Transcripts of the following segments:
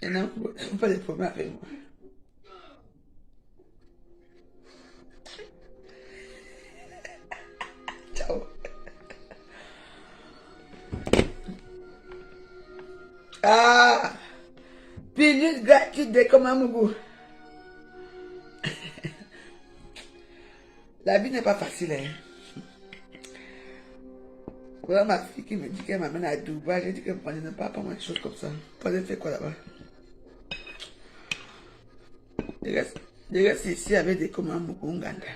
Et non, pas de problème avec moi. Ciao. Ah! Pilule gratuite de Komamougou. La vie n'est pas facile, hein. Voilà ma fille qui me dit qu'elle m'amène à Dubaï. J'ai dit qu'elle ne pas prendre des choses comme ça. Pas de faire quoi là-bas. Je reste ici avec des Komamougou Nganda.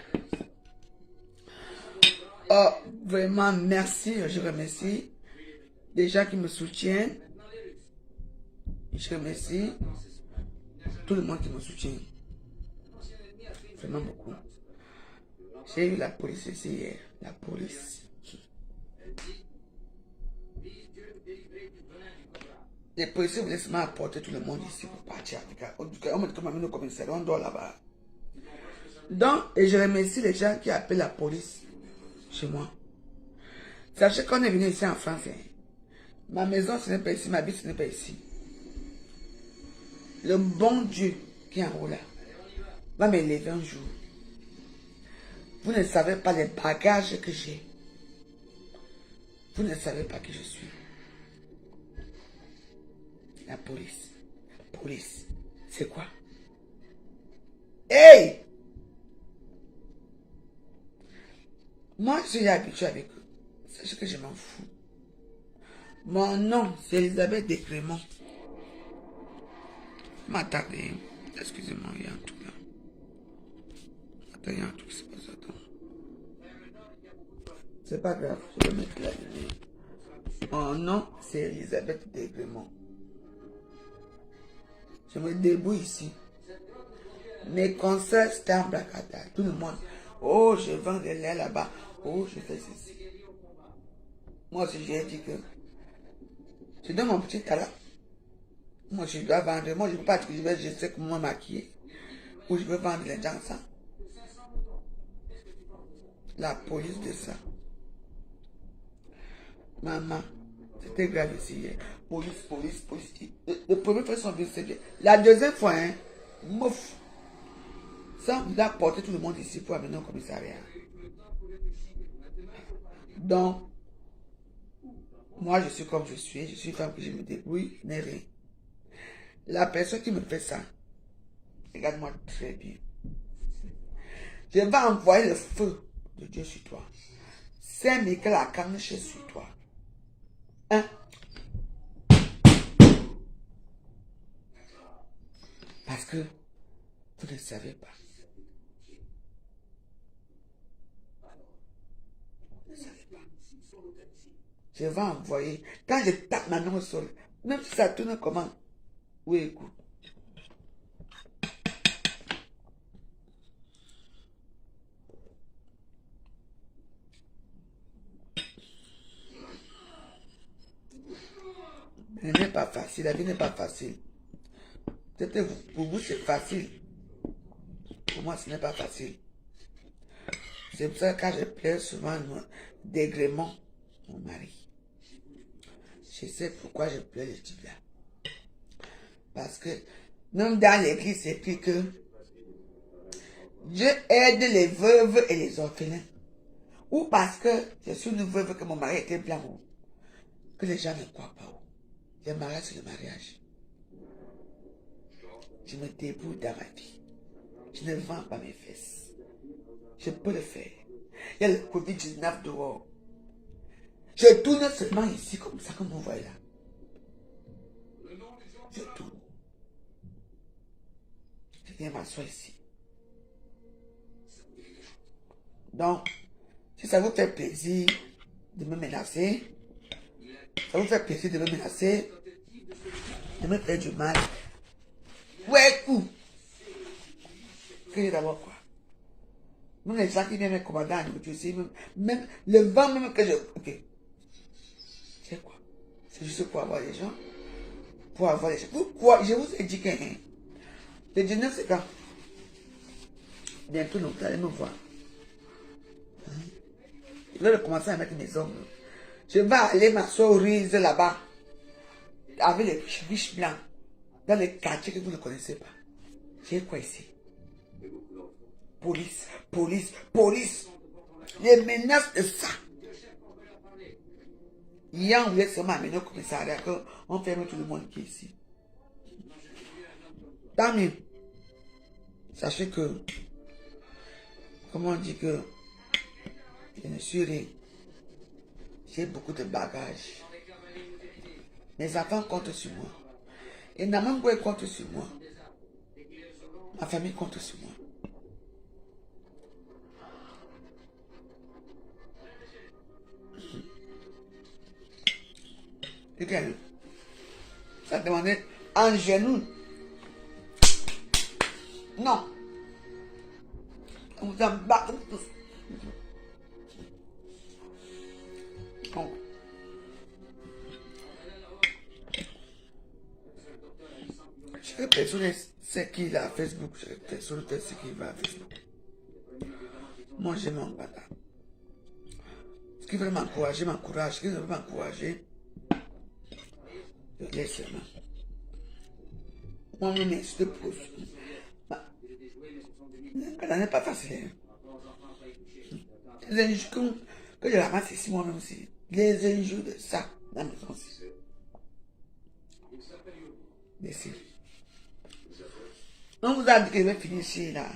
Oh, vraiment, merci. Je remercie les gens qui me soutiennent. Je remercie tout le monde qui me soutient. Vraiment beaucoup. J'ai eu la police ici hier. La police. Les policiers voulaient seulement apporter tout le monde ici pour partir à Africa. On me dit qu'on m'amène au commissariat, on dort là-bas. Donc, et je remercie les gens qui appellent la police chez moi. Sachez qu'on est venu ici en France. Hein. Ma maison, ce n'est pas ici, ma vie, ce n'est pas ici. Le bon Dieu qui est en haut là va m'élever un jour. Vous ne savez pas les bagages que j'ai. Vous ne savez pas qui je suis. La police. Police. C'est quoi? Hey! Moi, je suis habitué avec eux. C'est ce que je m'en fous. Mon nom, c'est Elisabeth Descréments. M'attendez. Excusez-moi, il y a un truc là. Attends, il y a un truc qui se passe. Attends. C'est pas grave, je vais mettre la lumière. Mon nom, c'est Elisabeth Descréments. Je me débrouille ici. Mes concerts, c'était en Blacada. Tout le monde. Oh, je vends des laits là-bas. Oh, je fais ceci. Moi aussi, j'ai dit que je donne mon petit talent. Moi, je dois vendre. Moi, je ne peux pas dire que je sais comment maquiller. Ou je veux vendre les gens ça. La police de ça. Maman, c'était grave ici hier. Police, police, police. Le premier fois, ils sont venus, c'est bien. La deuxième fois, hein, mouf. Ça, vous a porté tout le monde ici pour amener au commissariat. Donc, moi, je suis comme je suis femme que je me débrouille, n'est rien. La personne qui me fait ça, regarde-moi très bien. Je vais envoyer le feu de Dieu sur toi. Saint-Michel à Kanché sur toi. Hein? Parce que vous ne savez pas. Vous ne savez pas. Je vais envoyer. Quand je tape ma main au sol, même si ça tourne comment? Oui, écoute. Ce n'est pas facile, la vie n'est pas facile. Peut-être pour vous c'est facile. Pour moi ce n'est pas facile. C'est pour ça que quand je pleure souvent d'agrément mon mari. Je sais pourquoi je pleure les types là. Parce que même dans l'église c'est écrit que Dieu aide les veuves et les orphelins. Ou parce que je suis une veuve que mon mari était blanc. Que les gens ne croient pas. Le mariage, c'est le mariage. Je me débrouille dans ma vie. Je ne vends pas mes fesses. Je peux le faire. Il y a le Covid-19 dehors. Je tourne seulement ici, comme ça, comme vous voyez là. Je tourne. Je viens m'asseoir ici. Donc, si ça vous fait plaisir de me menacer, ça vous fait plaisir de me menacer, de me faire du mal, ouais, coup. Criez d'abord quoi. Même les gens qui viennent me commander en nourriture ici, même le vent même que je... Ok. C'est quoi? C'est juste pour avoir les gens. Pour avoir les gens. Pourquoi? Je vous ai dit que... Hein, le 19 c'est quand? Bientôt, nous allez me voir. Hein? Je vais commencer à mettre mes ongles. Je vais aller m'asseoir au Rize là-bas. avec les riches blancs, dans les quartiers que vous ne connaissez pas. J'ai quoi ici? Police, police, police. Les menaces de ça. Hier, on voulait seulement amener au commissariat qu'on ferme tout le monde qui est ici. Tant mieux. Sachez que, comment on dit que je ne suis rien. J'ai beaucoup de bagages. Mes enfants comptent sur moi. Et Namangwe compte sur moi. Ma famille compte sur moi. Regarde. Ça demandait en genoux. Non. On vous en bat tous. Donc, chaque personne sait qui a Facebook. Chaque personne sait qui va à Facebook. Moi, je m'en bats. Ce qui veut m'encourager, m'encourage. Ce qui veut m'encourager, je laisse seulement. Moi-même, je te pose. Ça n'est pas facile. Les injures que je ramasse ici, moi-même aussi. Les injures de ça, dans la maison aussi. Merci. On vous a dit que je vais finir ici, là.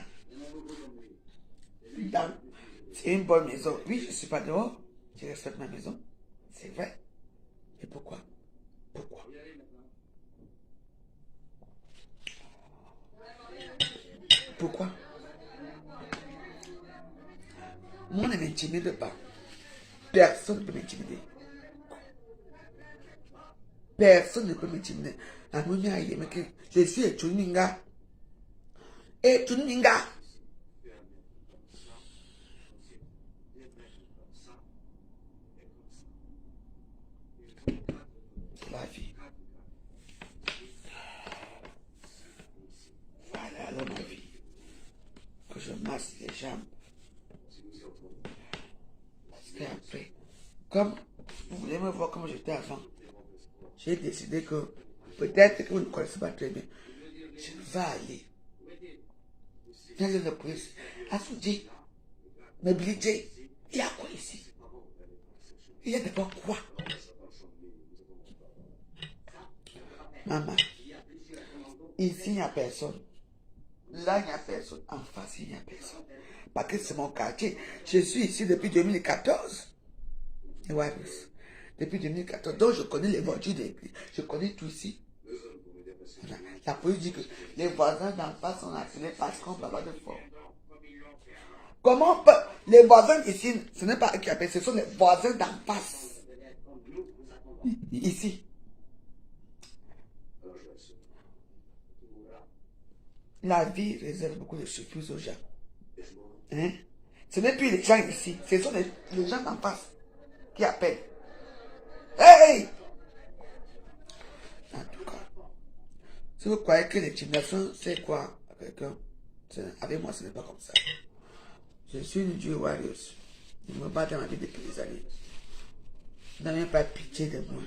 C'est une bonne maison. Oui, je ne suis pas dehors. Je respecte ma maison. C'est vrai. Et pourquoi? Pourquoi? Pourquoi? Moi, ne m'intimide pas. Personne ne peut m'intimider. Personne ne peut m'intimider. Je suis Etuninga. Etuninga. C'est la vie. Voilà alors ma vie. Que je masse les jambes. Parce qu'après, comme vous voulez me voir comme j'étais avant, j'ai décidé que peut-être que vous ne connaissez pas très bien. Je vais aller dans le police. Assoudi, Mebilité, il y a quoi ici? Il y a d'abord quoi? Maman, ici il n'y a personne. Là il n'y a personne. En face il n'y a personne. Parce que c'est mon quartier. Je suis ici depuis 2014. Et ouais, depuis 2014. Donc je connais les voitures d'église. Je connais tout ici. La police dit que les voisins d'en face sont appelés parce qu'on va avoir de fort. Comment peut... Les voisins ici, ce n'est pas eux qui appellent, ce sont les voisins d'en face. Ici. La vie réserve beaucoup de surprises aux gens. Hein? Ce n'est plus les gens ici, ce sont les gens d'en face qui appellent. Hey! En tout cas, si vous croyez que l'intimidation, c'est quoi à quelqu'un, avec moi, ce n'est pas comme ça. Je suis une Dieu warrior. Je me bats dans ma vie depuis des années. Vous n'avez pas pitié de moi.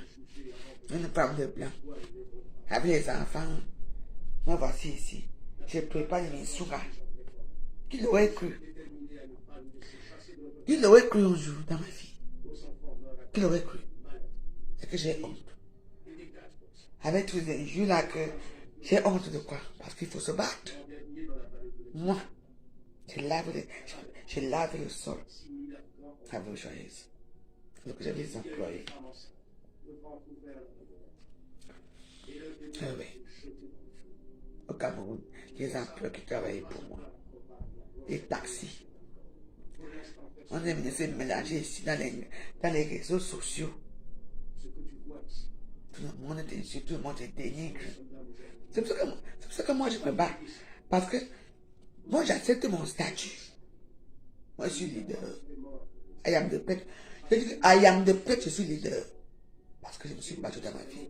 Une femme de blanc. Avec les enfants. Me voici ici. Je prépare mes souras. Qui l'aurait cru? Qui l'aurait cru un jour dans ma vie? Qui l'aurait cru? C'est que j'ai honte. Avec tous les injures là que j'ai honte de quoi? Parce qu'il faut se battre. Moi, je lave le sol à vos joyeuses. Donc je vais les employer. Oui. Au Cameroun, les emplois qui travaillent pour moi. Les taxis. On est venu se mélanger ici dans les réseaux sociaux. Tout le monde est insulté, tout le monde est dénigre. C'est pour ça que moi je me bats. Parce que moi j'accepte mon statut. Moi je suis leader. I am the pet. Je dis que I am the pet, je suis leader. Parce que je me suis battu dans ma vie.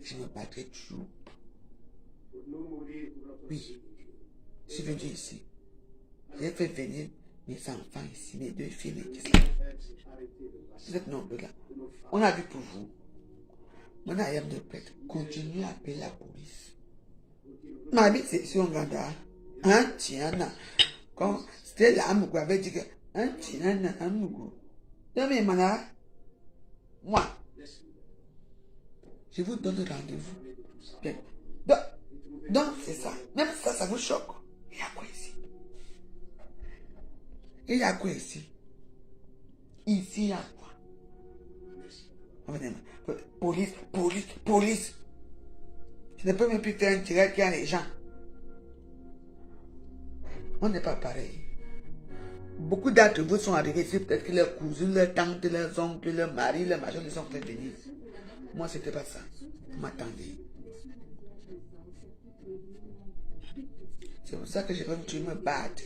Je me battrai toujours. Oui. Je suis venu ici. J'ai fait venir mes enfants ici, mes deux filles, mes 10 enfants. Vous êtes nombreux là. On a vu pour vous. Mon aïe de pète. Continue à appeler la police. Ma vie, c'est sur un ganda. Un tien. Quand c'était l'âme qui avait dit que un tien, un mougou. Non, mais mana, moi, je vous donne rendez-vous. Bien. Donc, c'est ça. Même ça, ça vous choque. Il y a quoi ici? Il y a quoi ici? Ici, il y a quoi? Police, police, police. Je ne peux même plus faire un direct qui a les gens. On n'est pas pareil. Beaucoup d'entre vous sont arrivés ici, peut-être que leurs cousines, leurs tantes, leurs oncles, leurs maris, leurs machins, les sont fait venir. Moi, c'était pas ça. Vous m'attendez. C'est pour ça que je veux que tu me battes.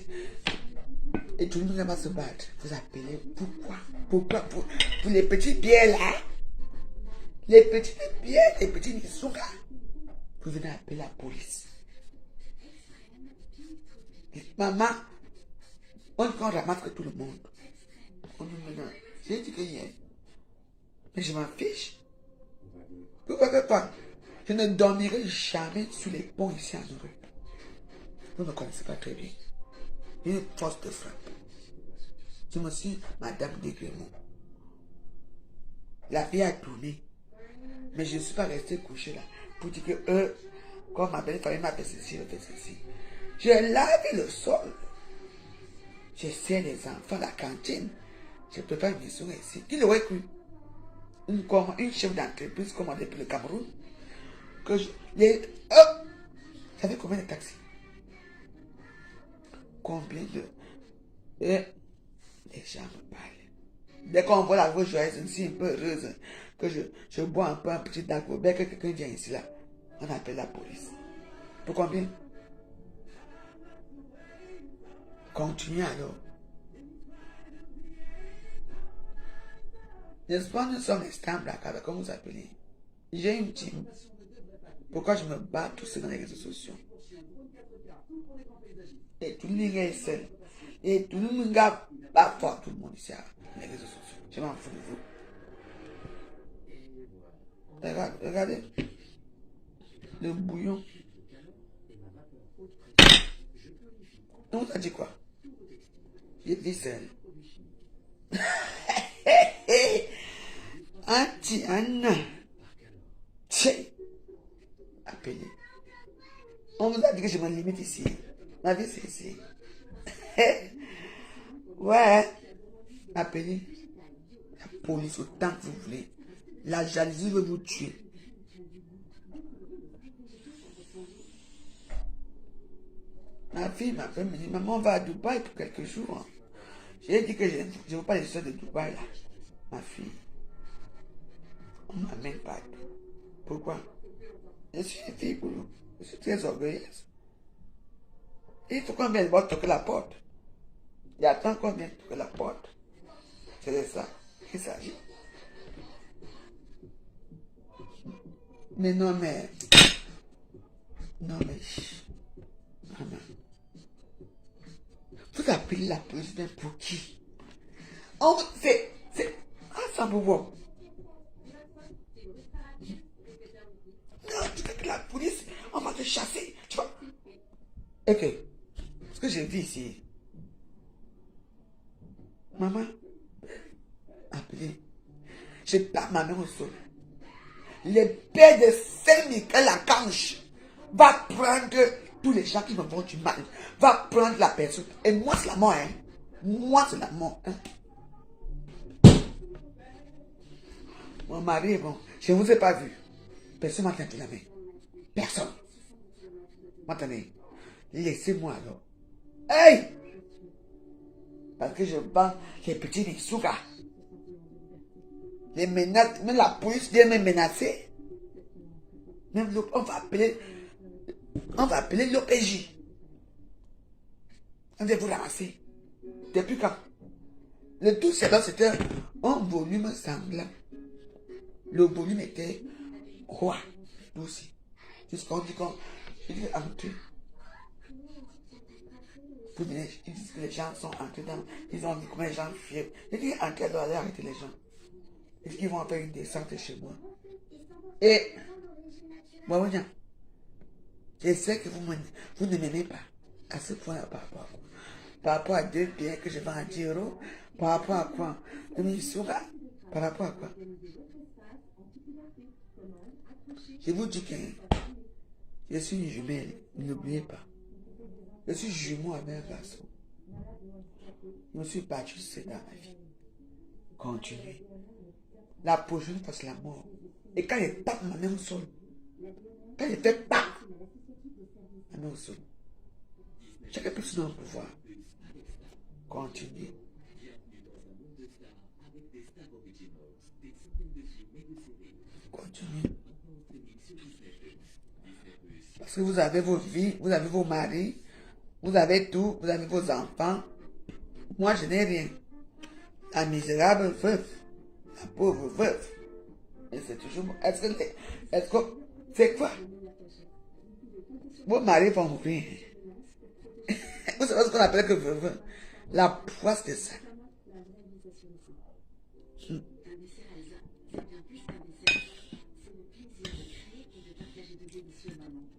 Et tout le monde va se battre. Vous appelez pourquoi? Pourquoi? Pour les petits pieds là? Les petits pieds, les petits sont là. Vous venez appeler la police. Maman, on ramasse tout le monde. On nous menace. J'ai dit que hier. Mais je m'en fiche. Pourquoi que toi? Je ne dormirai jamais sur les ponts ici à Nouré. Vous ne me connaissez pas très bien. Une force de frappe. Je me suis Madame Desgrémont. La vie a tourné. Mais je ne suis pas resté couché là. Pour dire que eux, comme ma belle famille m'a fait ceci, elle fait ceci. J'ai lavé le sol. Je sers les enfants à la cantine. Je prépare une mission ici. Qui l'aurait cru? Une chef d'entreprise commandée pour le Cameroun. Que je. Vous savez combien de taxis? Combien de. Et les gens me parlent. Dès qu'on voit la voix joyeuse, ainsi un peu heureuse, que je bois un peu un petit dagobert, que quelqu'un vient ici là, on appelle la police. Pour combien? Continuez alors. N'est-ce pas, nous sommes extrêmes là, comme vous appelez. J'ai une team. Pourquoi je me bats tout seul dans les réseaux sociaux? Et tout le monde est seul. Et tout le monde n'a pas fort tout le monde ici dans les réseaux sociaux. Je m'en fous de vous. Regardez. Le bouillon. On t'a dit quoi? J'ai dit seul. Antiana. Tiens. Appelez. On vous a dit que je me limite ici. Ma vie, c'est ici. Ouais. Appelez la police autant que vous voulez. La jalousie veut vous tuer. Ma fille m'a fait me dire, maman, on va à Dubaï pour quelques jours. J'ai dit que je ne veux pas les histoires de Dubaï là. Ma fille. On ne m'amène pas. Pourquoi? Je suis une fille pour nous. Je suis très orgueilleuse. Il faut qu'on vienne voir toquer la porte. Il y a tant qu'on vienne toquer la porte. C'est de ça qu'il s'agit. Mais non, mais. Non, mais. Maman. Vous appelez la police même pour qui? Oh, c'est. Ah, ça me voit. Non, tu fais que la police, on va te chasser. Tu vois? Ok. Ce que j'ai vu ici. Maman, appelez. Je tape ma main au sol. Le père de Saint-Michel la canche va prendre tous les gens qui me font du mal. Va prendre la personne. Et moi, c'est la mort, hein. Moi, c'est la mort, hein. Mon mari est bon. Je ne vous ai pas vu. Personne m'a tendu la main. Personne. M'entendez? Laissez-moi alors. Hey! Parce que je bats les petits Misuga. Les menaces, même la police vient me menacer. Même on va appeler l'OPJ. On va vous ramasser. Depuis quand? Le tout, c'était un volume sanglant. Le volume était roi. Aussi. Jusqu'on dit qu'on dit entré. Ils disent que les gens sont entrés dans. Ils ont dit comment les gens fuient. Ils disent entrer, alors aller arrêter les gens. Est-ce qu'ils vont faire une descente chez moi? Et, moi, je sais que vous ne m'aimez pas à ce point-là par rapport à quoi? Par rapport à 2 biens que je vends à 10 euros, par rapport à quoi? Par rapport à quoi? Je vous dis que je suis une jumelle, n'oubliez pas. Je suis jumeau avec un garçon. Je me suis battu, c'est dans ma vie. Continuez. La prochaine fois, c'est la mort. Et quand je tape ma main au sol, quand je fais pas ma main au sol, chaque personne a un pouvoir. Continuez. Continuez. Parce que vous avez vos vies, vous avez vos maris, vous avez tout, vous avez vos enfants. Moi, je n'ai rien. La misérable veuve, la pauvre veuve. Et c'est toujours... Est-ce que... C'est quoi? Vos maris vont mourir. Vous savez ce qu'on appelle que veuve? La poisse de ça.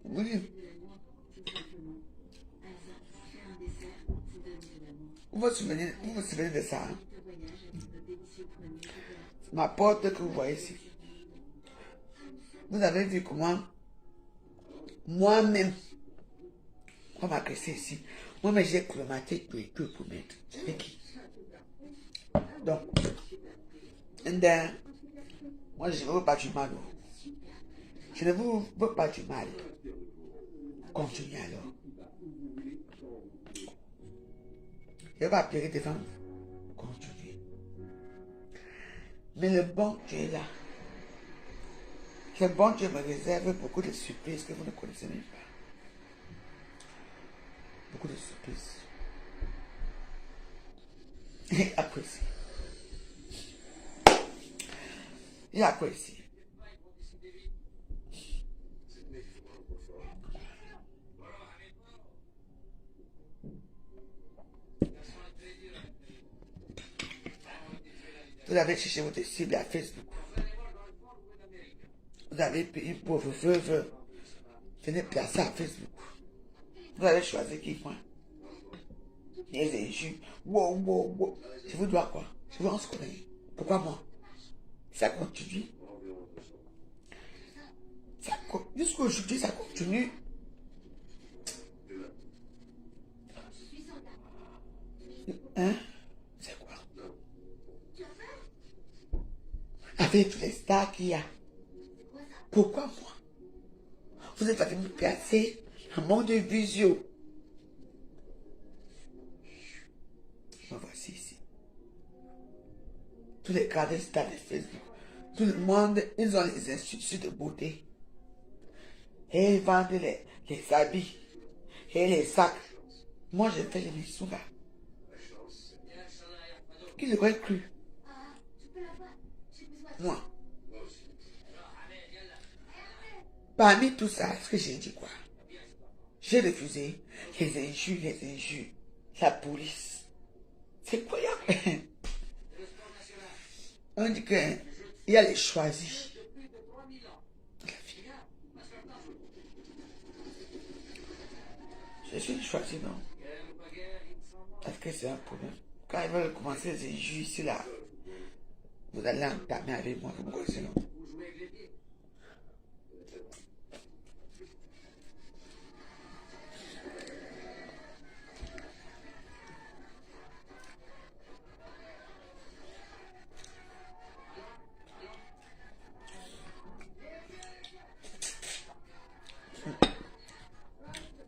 Oui. Vous vous souvenez de ça? Hein? Ma porte que vous voyez ici. Vous avez vu comment moi-même, on m'a agressé ici. Moi-même, j'ai colmaté tout pour mettre. Avec qui? Donc, moi, je ne veux pas du mal. Je ne veux pas du mal. Continuez alors. Je ne vais pas appeler des femmes. Continuez. Mais le bon Dieu est là. Le bon Dieu me réserve beaucoup de surprises que vous ne connaissez même pas. Beaucoup de surprises. Et après ici. Et après ici. Vous avez cherché votre cible à Facebook. Vous avez payé une pauvre veuve. Venez placer à Facebook. Vous avez choisi qui, moi? Les injures. Wow. Je vous dois quoi? Je vous en connaître. Pourquoi moi? Ça continue. Jusqu'aujourd'hui, ça continue. Hein? C'est quoi? Avec tous les stars qu'il y a. Pourquoi moi? Vous êtes allé me placer un monde de visio. Me voici ici. Tous les grands stars de Facebook. Tout le monde, ils ont les instituts de beauté. Et ils vendent les habits. Et les sacs. Moi, je fais les missions là. Qui l'aurait cru? Moi. Parmi tout ça, ce que j'ai dit quoi? J'ai refusé les injures. La police. C'est quoi? On dit qu'il y a les choisis. Je suis choisi, non? Parce que c'est un problème. Quand ils veulent commencer les injures ici, là, vous allez entamer avec moi, vous me connaissez, non?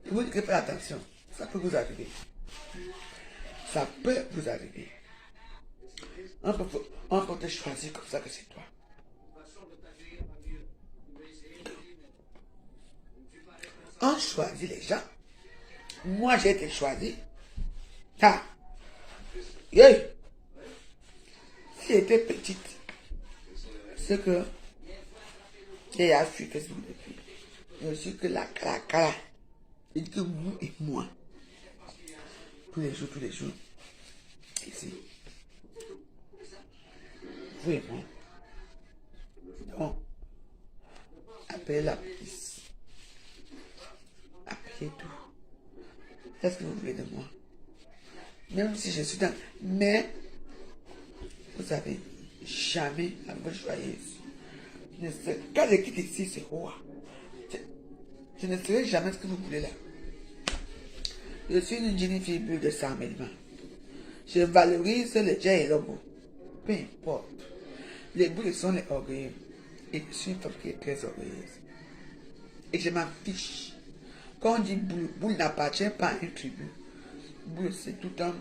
Je vous dis que faites attention. Ça peut vous arriver. Ça peut vous arriver. On peut te choisir comme ça que c'est toi. On choisit les gens. Moi, j'ai été choisi. Ah. Yeah. Si j'étais petite, c'est que j'ai fui Facebook depuis. Je suis que la cara. Il dit que vous et moi. Tous les jours. Ici. Vous et moi. Donc, appelé la police. Appelez tout. Qu'est-ce que vous voulez de moi? Même si je suis dans... Mais, vous savez, jamais la bonne joyeuse. Quand je quitte ici, c'est roi. Je ne serai jamais ce que vous voulez là. Je suis une jeune fille bleue de 100 000 mains. Je valorise le jet et le beau. Peu importe. Les boules sont les orgueilleux. Et je suis une femme qui est très orgueilleuse. Et je m'en fiche. Quand on dit boule, boule n'appartient pas à une tribu. Boule, c'est tout un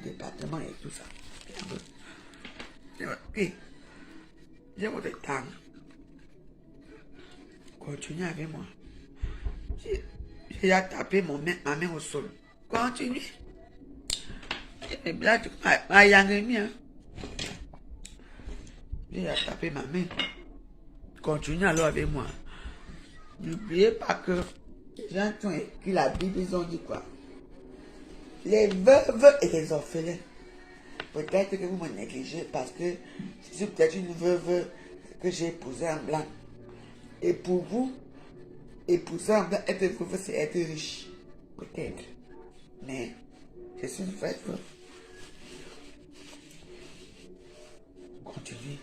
département et tout ça. Ok. J'ai votre temps. Continuez avec moi. J'ai déjà tapé ma main au sol. Continue. J'ai déjà tapé ma main. Continue alors avec moi. N'oubliez pas que les gens qui ont écrit la Bible, ils ont dit quoi? Les veuves et les orphelins. Peut-être que vous me négligez parce que je suis peut-être une veuve que j'ai épousée en blanc. Et pour vous, épouser en blanc, être veuve, c'est être riche. Peut-être. Mais je suis une vraie veuve. Continue.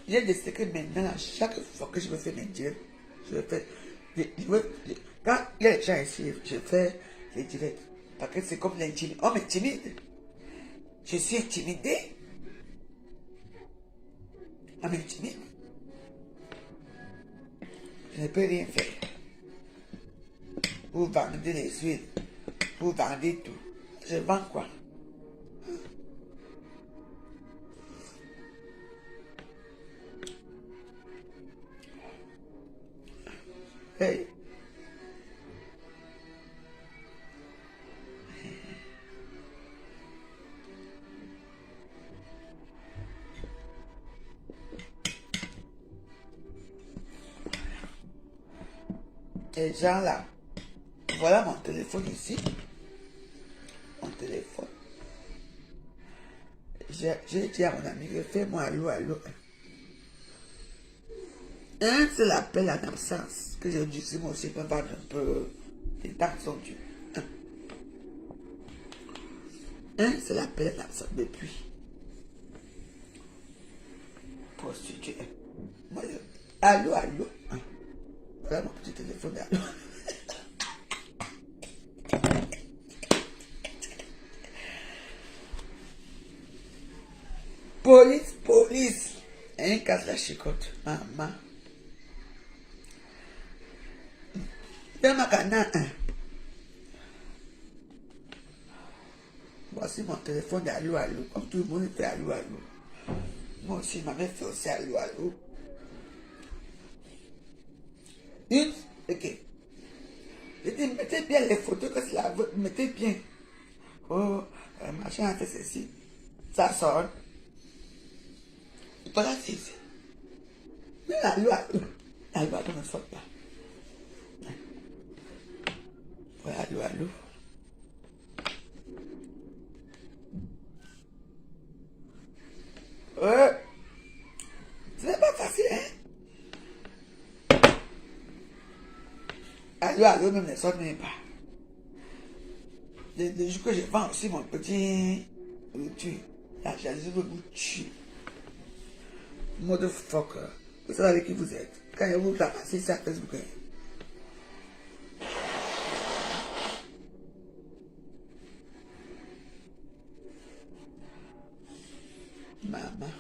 J'ai décidé que maintenant, à chaque fois que je me fais mes dieux, je le fais. Quand il y a des gens ici, je fais les directs. Parce que c'est comme l'intimidé. On m'intimide. Je suis intimidé. On m'intimide. Je ne peux rien faire. Vous vendez les huiles. Vous vendez tout. Je vends quoi? Hey. Les gens là, voilà mon téléphone ici. Mon téléphone. J'ai dit à mon ami que fais-moi allô, allô. Un, c'est l'appel en absence que j'ai dû moi aussi pour vendre un peu. Les temps sont durs. Un, c'est l'appel en absence depuis. Prostituée. Moi, allô, allô. Voilà mon petit téléphone d'allô. Police, police. Un casse la chicotte. Maman. Dans ma canne. Voici mon téléphone d'allô, allô. Comme tout le monde fait allô, allô. Moi aussi, ma mère fait aussi allô, allô. Une, ok. Je dis, mettez bien les photos que c'est la vôtre. Mettez bien. Oh, machin a fait ceci. Ça sort. Voilà, c'est ici. Mais la loi ne sort pas. Voilà, la loi. Ce n'est pas facile, hein? Allô, même ne sort même pas. Le jour que je vends aussi mon petit outil, la jalousie veut vous tuer. Motherfucker. Vous savez avec qui vous êtes. Quand vous la passez ça à Facebook. Maman.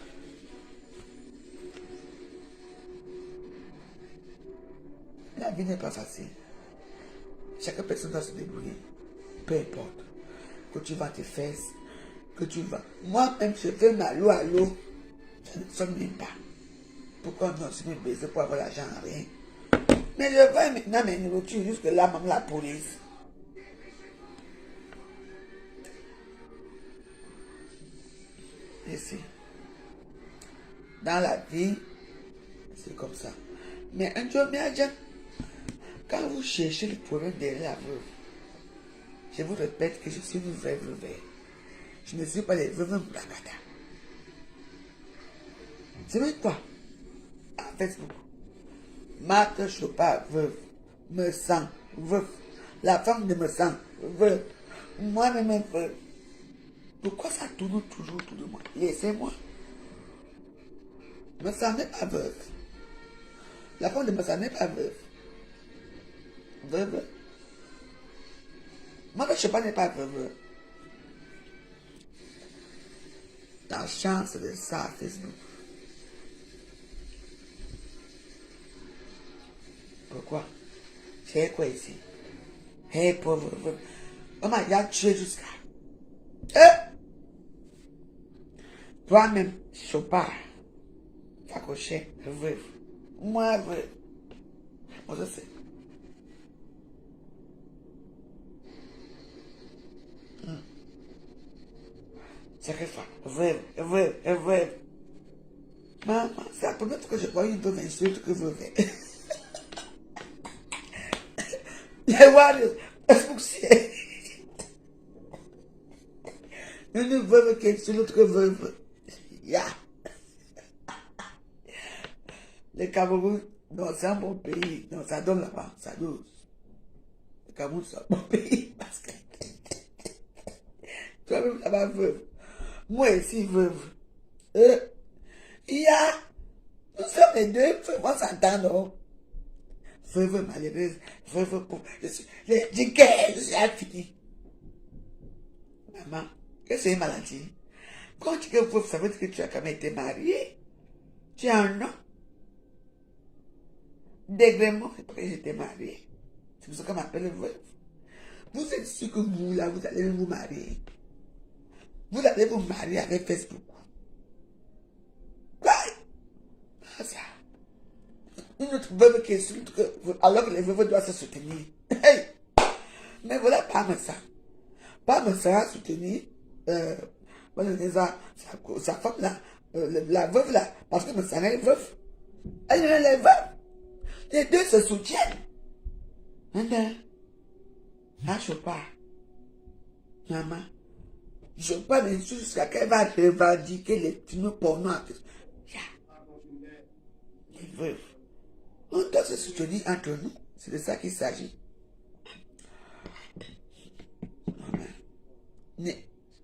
La vie n'est pas facile. Chaque personne doit se débrouiller. Peu importe. Que tu vends tes fesses. Que tu vends. Moi-même, je fais ma loi à l'eau. Je ne sonne même pas. Pourquoi on se met baiser pour avoir l'argent? Rien. Mais je vais maintenant mes nourritures jusque là, même la police. Ici. Dans la vie, c'est comme ça. Mais un jour, quand vous cherchez le problème derrière la veuve, je vous répète que je suis une vraie veuve. Je ne suis pas les veuves blagada. C'est même toi, à Facebook. Marthe Chopard, veuve, me sent veuve. La femme de me sent veuve. Moi-même veuve. Pourquoi ça tourne toujours autour de moi? Laissez-moi. Me sent n'est pas veuve. La femme de me sent n'est pas veuve. Veuve. Moi, je n'est pas veuve. La chance de ça, Facebook. Pourquoi? C'est quoi ici? Hé, pauvre veuve. Maman, il a tué jusqu'à. Toi-même, Chopard, Facoché, veuve. Moi, veuve. Moi, je sais. C'est que ça. Veuve. Maman, c'est la première fois que je vois une veuve insulte que veuve. Les warriors, est-ce que c'est une veuve qui insulte l'autre veuve? Ya. Le Cameroun, non, c'est un bon pays. Non, ça donne là-bas, ça dose. Le Cameroun, c'est un bon pays parce que toi-même là-bas, veuve. Moi ici, veuve. Il y a, nous sommes les deux, on s'entend, non? Veuve malheureuse, veuve pauvre. Je dis que je suis fini. Maman, que c'est une maladie? Quand tu es veuve, ça veut dire que tu as quand même été marié. Tu as un nom. Dégrément, après j'étais marié. C'est pour ça qu'on m'appelle veuve. Vous êtes sûr que vous, là, vous allez vous marier. Vous allez vous marier avec Facebook. Quoi? Ah, ça. Une autre veuve qui insulte alors que les veuves doivent se soutenir. Hey! Mais voilà, pas me ça. Pas me ça soutenir sa femme là, la veuve là, parce que me ça est veuve. Elle est veuve. Les deux se soutiennent. Maintenant, ah, je pars. Maman, je pars bien sûr jusqu'à qu'elle va revendiquer les films porno. Les veuves. On doit se soutenir entre nous. C'est de ça qu'il s'agit.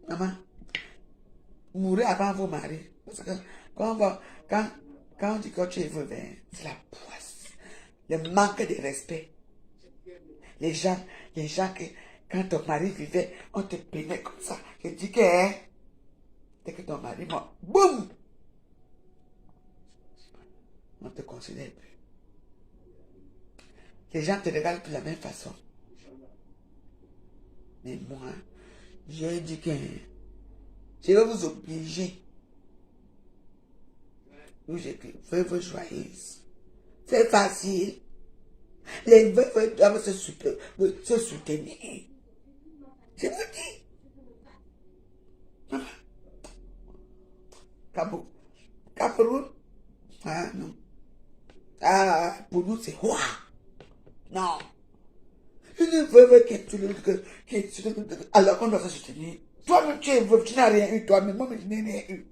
Maman, mourrez avant vos maris. Parce que quand on dit que tu es veuve, c'est la poisse. Le manque de respect. Les gens que, quand ton mari vivait, on te peignait comme ça. Je dis que, dès que ton mari mort, boum! On te considère plus. Les gens te regardent de la même façon. Mais moi, j'ai dit que je vais vous obliger. Où j'écris, veuve joyeuse. C'est facile. Les veuves doivent se soutenir. Je vous dis. Cameroun. Ah non. Ah, pour nous c'est quoi? Non. Une veuve qui est alors qu'on doit se soutenir. Toi-même tu es veuve, tu n'as rien eu toi-même. Moi, je n'ai rien eu.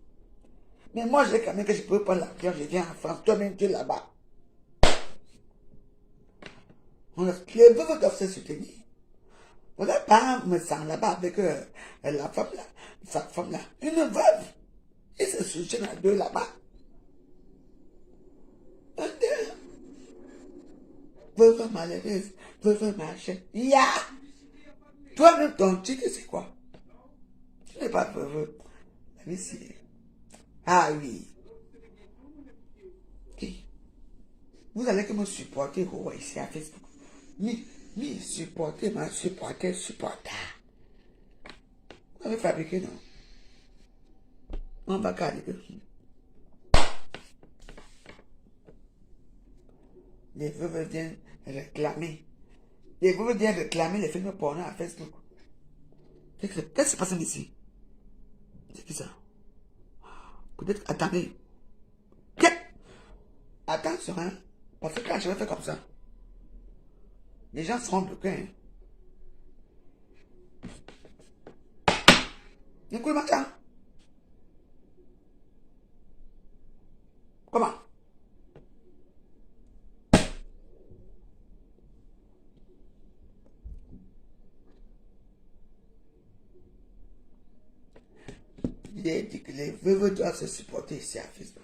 Mais moi, j'ai quand même que je peux prendre l'avion, je viens en France. Toi-même, tu es là-bas. Les veuves doivent se soutenir. On n'a pas me sent là-bas avec la femme là, sa femme là. Une veuve. Ils se soutiennent à deux là-bas. Un deux. Veuve malheureuse, veuve machin. Ya! Toi-même, ton titre, c'est quoi? Tu n'es pas veuve. La vie, c'est... Ah oui. Ok. Vous allez que me supporter ici à Facebook. Me supporter, ma supporter. Vous avez fabriqué, non? On va garder. Les veuves viennent réclamer. Les veuves viennent réclamer les films porno à Facebook. Qu'est-ce qui se passe ici? C'est qui ça? Peut-être, attendez. Attention, hein. Parce que quand je vais faire comme ça, les gens seront bloqués. Écoute, matin. Comment? ai dit que les veuves doivent se supporter ici à Facebook.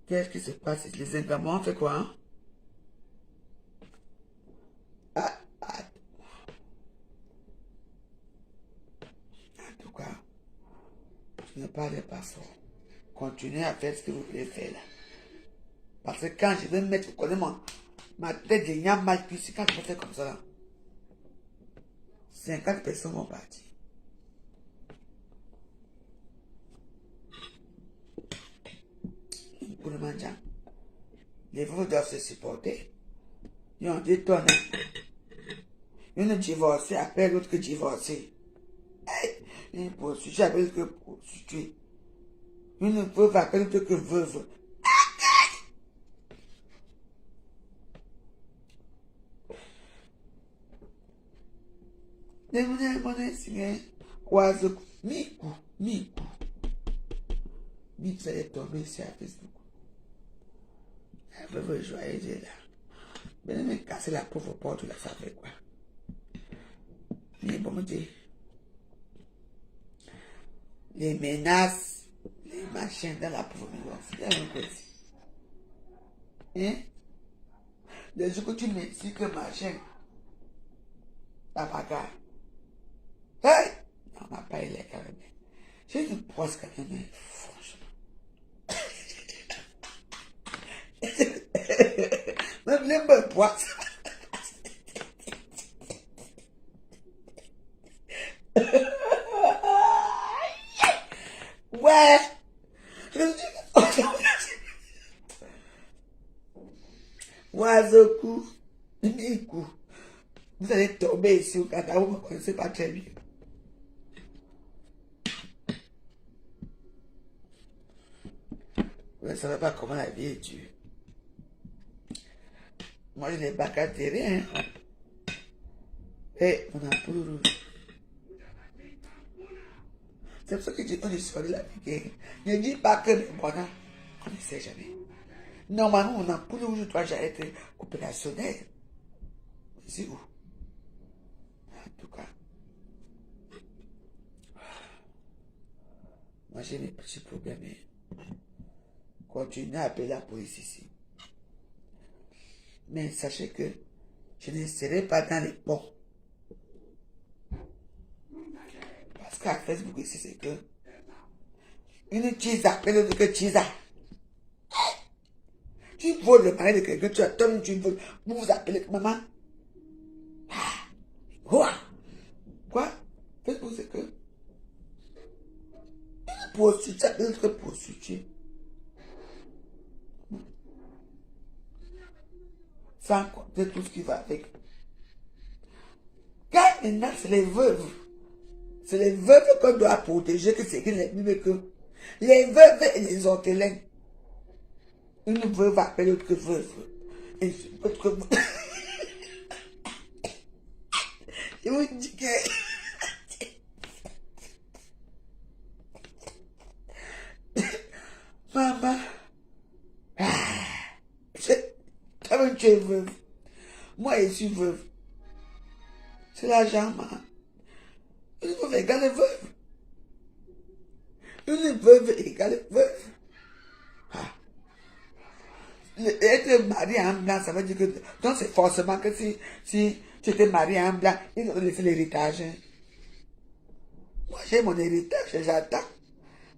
Qu'est-ce qui se passe? Les engagements, on fait quoi? Hein? En tout cas, je ne parle pas fort. Continuez à faire ce que vous voulez faire là. Parce que quand je vais me mettre, ma tête devient mal cuite. Quand je vais faire comme ça là, 50 personnes vont partir. Pour le manger, les veuves doivent se supporter. Ils ont dit ton une divorcée après l'autre que divorcée. Une prostituée après l'autre que prostituée. Une veuve après l'autre que veuve. Miku. Miku, ça est tombé ici à Facebook. La veuve joyeuse est là. Ben, me casser la pauvre porte là, ça fait quoi? Mais bon, me dire. Les menaces, les machins dans la pauvre maison, c'est un petit. Hein? Le jour que tu me dis que machin, la bagarre. Hey! Non, ma pas il est quand même. J'ai une poisse quand même, franchement. Même les bonnes poisses. Ouais! Oiseau-cou, Miku. Vous allez tomber ici au Canada, vous ne me connaissez pas très bien. Vous ne savez pas comment la vie est dure. Moi, je n'ai pas qu'à terrain. Et on a pour rouge. C'est pour ça que on est sur la vie. Ne dis pas que les bonheurs, on ne sait jamais. Normalement, on a pour rouge, toi, j'ai été opérationnel. C'est où? En tout cas, moi, j'ai mes petits problèmes. Continuez à appeler la police ici. Mais sachez que je ne serai pas dans les ponts. Parce qu'à Facebook ici, c'est que une chisa appelle l'autre que chisa. Tu voles le mari de quelqu'un, tu attends, tu voles. Vous vous appelez maman. Quoi? Quoi? Facebook, c'est que une prostituée appelle l'autre prostituée. Sans compter tout ce qui va avec. Car maintenant, c'est les veuves. C'est les veuves qu'on doit protéger, que c'est les Bibles que. Les veuves et les orphelins. Une veuve appelle l'autre veuve. Et l'autre veuve. Je vous dis que. Maman. Comme tu es veuve. Moi, je suis veuve. C'est l'argent, maman. Une veuve égale veuve. Une veuve égale veuve. Être marié à un blanc, ça veut dire que. Donc, c'est forcément que si tu étais marié à un blanc, ils ont laissé l'héritage. Hein. Moi, j'ai mon héritage, j'attends.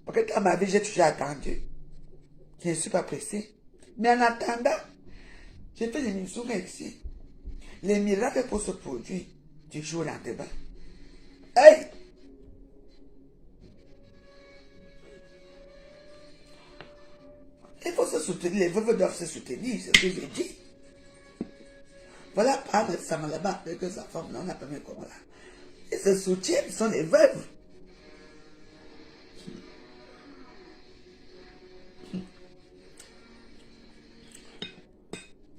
Parce que dans ma vie, j'ai toujours attendu. Je ne suis pas pressé. Mais en attendant, j'ai fait des missions ici. Les miracles pour se produire du jour au lendemain. Hey! Il faut se soutenir, les veuves doivent se soutenir, c'est ce que j'ai dit. Voilà, pas ça m'a là-bas avec sa femme, là, on n'a pas mis comme là. Ils se soutiennent, ils sont les veuves.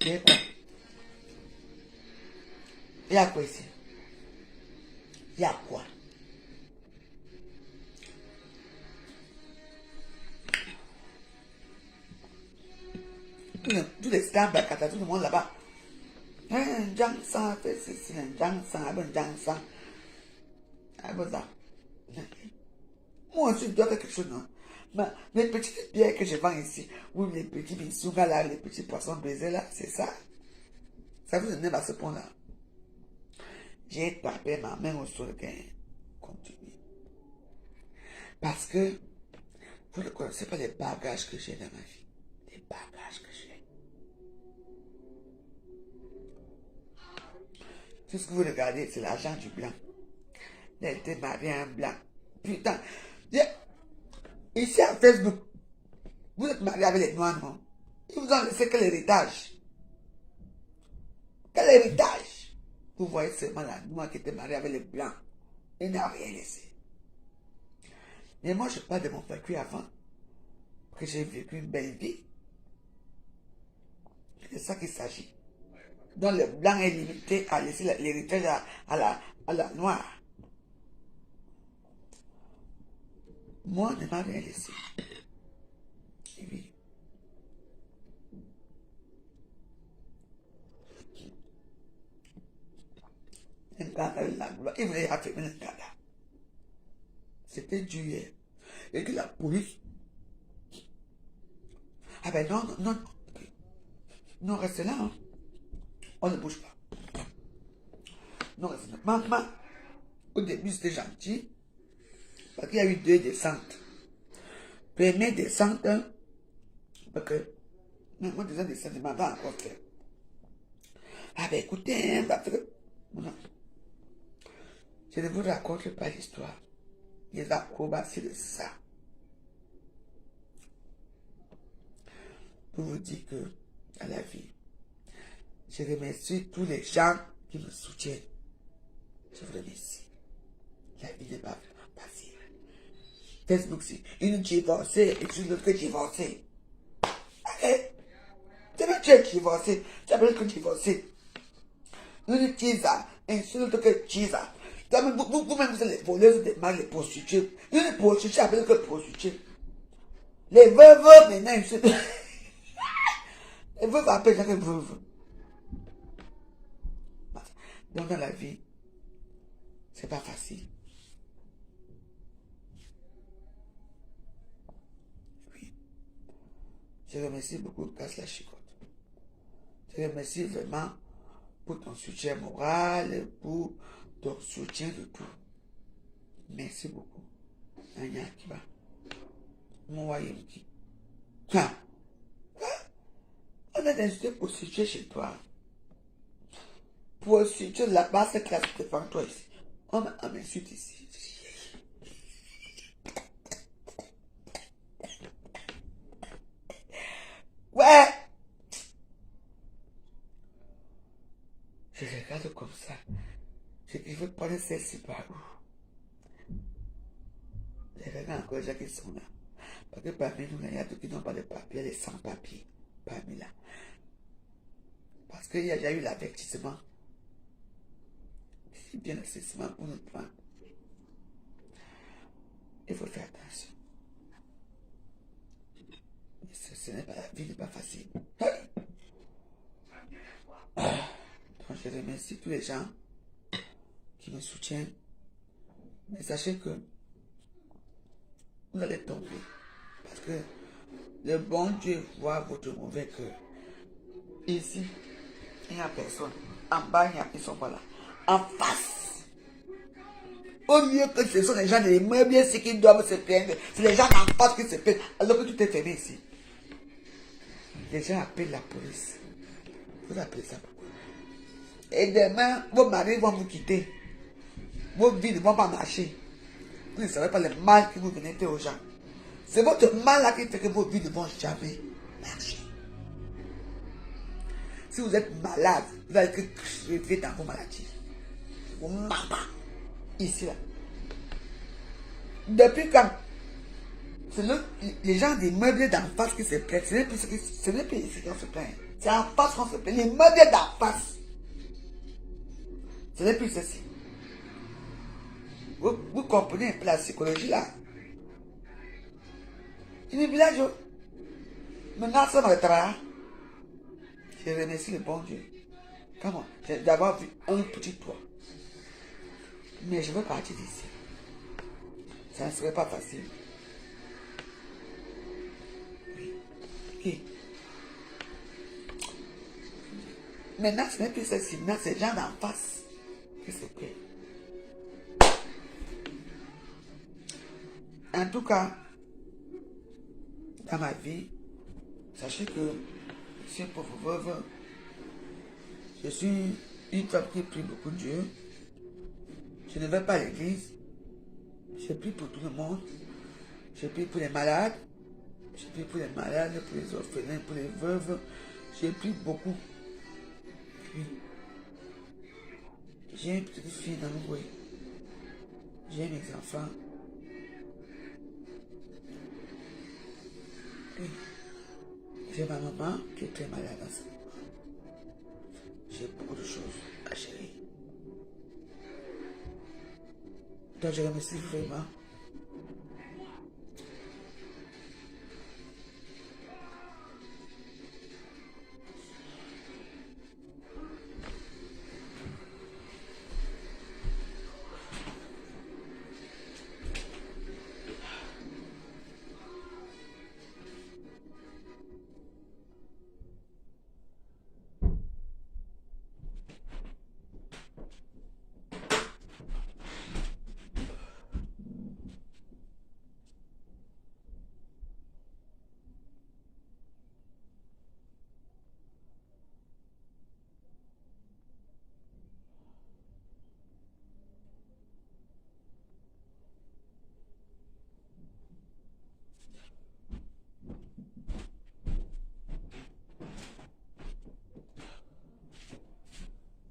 Il y a quoi? Il y a quoi ici? Il y a quoi? tous les stars, tout le monde là-bas. Jang sang, fait ceci, Jang sang, Jang sang. Moi aussi, je dois faire quelque chose, non? Mais les petites pierres que je vends ici, ou les petits bisougas là, les petits poissons baisés là, c'est ça. Ça vous énerve à ce point-là. J'ai tapé ma main au sol, continue. Parce que vous ne connaissez pas les bagages que j'ai dans ma vie. Les bagages que j'ai. Tout ce que vous regardez, c'est l'argent du blanc. Il a été marié à un blanc. Putain. Ici à Facebook, vous êtes marié avec les noirs, non? Ils vous ont laissé quel héritage? Quel héritage? Vous voyez seulement la noire qui était mariée avec les blancs. Il n'a rien laissé. Mais moi, je parle de mon vécu avant. Que j'ai vécu une belle vie. C'est de ça qu'il s'agit. Donc le blanc est limité à laisser l'héritage à la noire. Moi, ne m'a rien laissé. Et oui. Un gars avec la gloire. Il voulait affaiblir un gars là. C'était dur hier. Et que la police. Ah ben non, non. Non, restez là. Hein. On ne bouge pas. Non, restez là. Maman, au début, c'était gentil. Parce qu'il y a eu 2 descentes. Première descente, parce que, moi, deuxième descente, je m'avais encore fait. Ah ben écoutez, hein, parce que, non. Je ne vous raconte pas l'histoire. Les acrobaties de ça. Pour vous dire que, à la vie, je remercie tous les gens qui me soutiennent. Je vous remercie. La vie n'est pas facile. Facebook, c'est une divorcée et une autre divorcée. Tu veux dire divorcé, tu appelles que divorcé. Une tisa, une autre que tisa. Vous-même, vous êtes les voleuses des mâles, les prostituées. Une prostituée appelle que prostituée. Les veuves, maintenant, les veuves appellent ça que veuve. Donc, dans la vie, c'est pas facile. Oui. Je remercie beaucoup Casse la Chicotte. Je remercie vraiment pour ton soutien moral, pour ton soutien de tout. Merci beaucoup. Anya Kiba. Mon voyage. Quoi? On a des prostituées chez toi. Prostituée, la basse classe devant toi ici. On m'insulte ici. Ouais! Je regarde comme ça. Je veux prendre celle-ci par où? Je regarde encore les gens qui sont là. Parce que parmi nous, il y a ceux qui n'ont pas de papier, les sans-papiers. Parmi là. Parce qu'il y a déjà eu l'avertissement. C'est bien l'avertissement pour nous prendre. Il faut faire attention. Ce n'est pas, la vie n'est pas facile. Donc je remercie tous les gens qui me soutiennent. Mais sachez que vous allez tomber. Parce que le bon Dieu voit votre mauvais cœur. Ici, il n'y a personne. En bas, ils ne sont pas là. En face, au lieu que ce sont les gens des meubles ici qui doivent se plaindre, c'est les gens en face qui se plaignent, alors que tout est fermé ici. Les gens appellent la police. Vous appelez ça pourquoi? Et demain, vos maris vont vous quitter. Vos vies ne vont pas marcher. Vous ne savez pas le mal que vous venez faire aux gens. C'est votre mal là qui fait que vos vies ne vont jamais marcher. Si vous êtes malade, vous allez être crever dans vos maladies. Vous marrez ici là. Depuis quand? C'est les gens des meubles d'en face qui se plaignent. Ce n'est plus ici qu'on se plaint. C'est en face qu'on se plaint. Les meubles d'en face. Ce n'est plus ceci. Vous comprenez un peu la psychologie là. C'est un village. Maintenant, ça va être là. Je remercie le bon Dieu. Comment? D'avoir vu un petit toit. Mais je veux partir d'ici. Ça ne serait pas facile. Oui. Oui. Maintenant, ce n'est plus ceci. Maintenant, c'est les gens d'en face que c'est prêt. En tout cas, dans ma vie, sachez que je suis pauvre veuve. Je suis une femme qui prie beaucoup Dieu. Je ne vais pas à l'église. Je prie pour tout le monde. Je prie pour les malades. Je prie pour les malades, pour les orphelins, pour les veuves. Je prie beaucoup. Oui. J'ai une petite fille dans le bois. J'ai mes enfants. Oui. J'ai ma maman qui est très malade en ce moment. J'ai beaucoup de choses à gérer. Donc je remercie vraiment.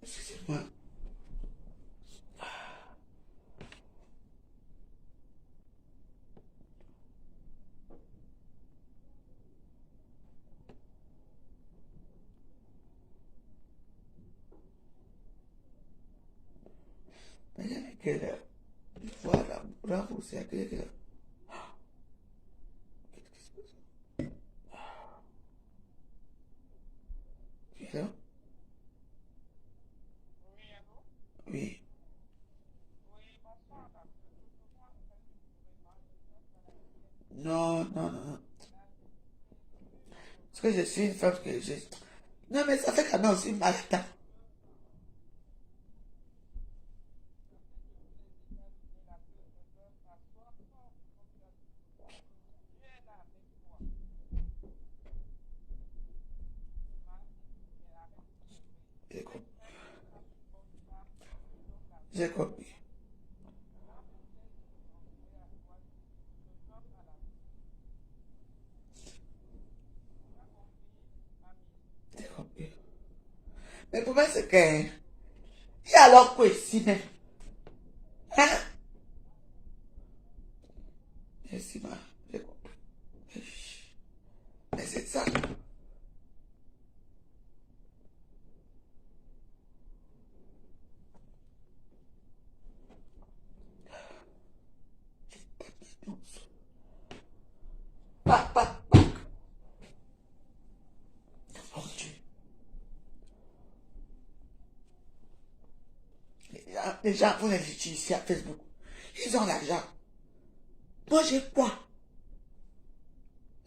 Excusez-moi. Mais il y a quelle heure? Voilà, bravo, c'est à quelle heure? Qu'est-ce qui se passe? Tu es là? Oui. Non, non, non. Parce que je suis une femme que je... Non, mais ça fait quand même aussi mal. J'ai compris. J'ai compris. J'ai compris. Mais pour moi, c'est que... Il y a alors quoi ici, même? Hein? Merci, ma. J'ai compris. Mais c'est ça. Pac, pac, pac. Mon Dieu. Les gens vont les utiliser ici à Facebook. Ils ont l'argent. Moi, j'ai quoi?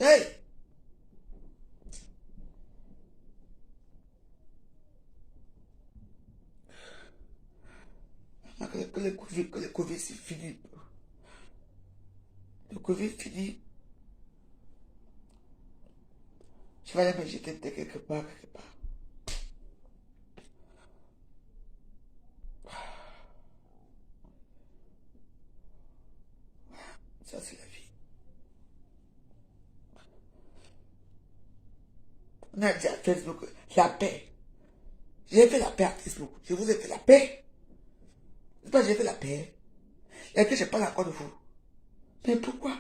Hey! Que le Covid c'est fini. Le Covid fini. Je vais aller me jeter de quelque part, quelque part. Ça, c'est la vie. On a dit à Facebook, la paix. J'ai fait la paix à Facebook. Je vous ai fait la paix. C'est pas j'ai fait la paix. Et que je parle encore de vous. Mais pourquoi?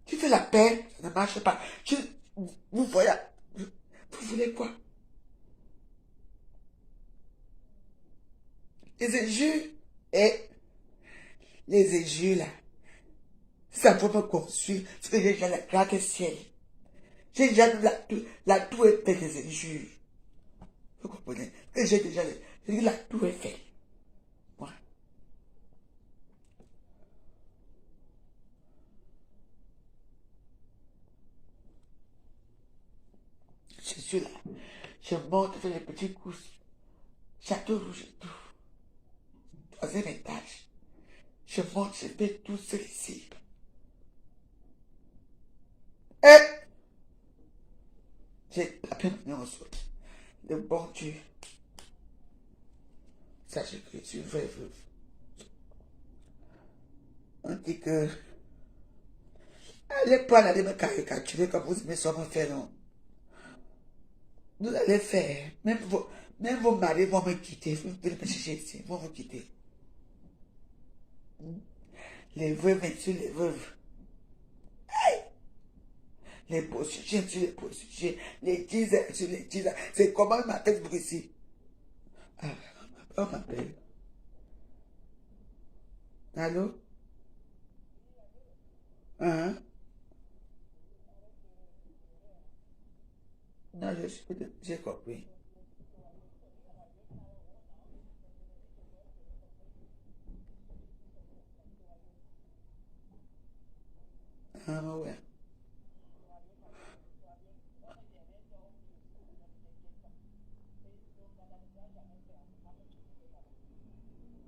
Tu fais la paix, ça ne marche pas. Vous voyez, vous voulez quoi? Les injures, et les injures là, ça peut me construire, c'est déjà la gratte ciel. J'ai déjà la tout est fait, je jure. Vous comprenez? Que j'ai déjà, je dis la tout est fait. Moi. Je suis là. Je monte, je fais les petits courses. Château rouge et tout. Troisième étage. Je monte, je fais tout ça ici. Et j'ai tapé ma main au sol. Le bon Dieu. Sachez que je suis une vraie veuve. On dit que allez pas aller me caricaturer comme vous me sommes fait, non. Vous allez faire. Même vos maris vont me quitter. Vous venez me chercher ici. Ils vont vous quitter. Les veuves sur les veuves. Les prostituées sur les prostituées. Les diseurs sur les diseurs. C'est comment ma tête pour ici. Ah, on m'appelle. Allô? Hein? Non, j'ai compris. Ah, ouais.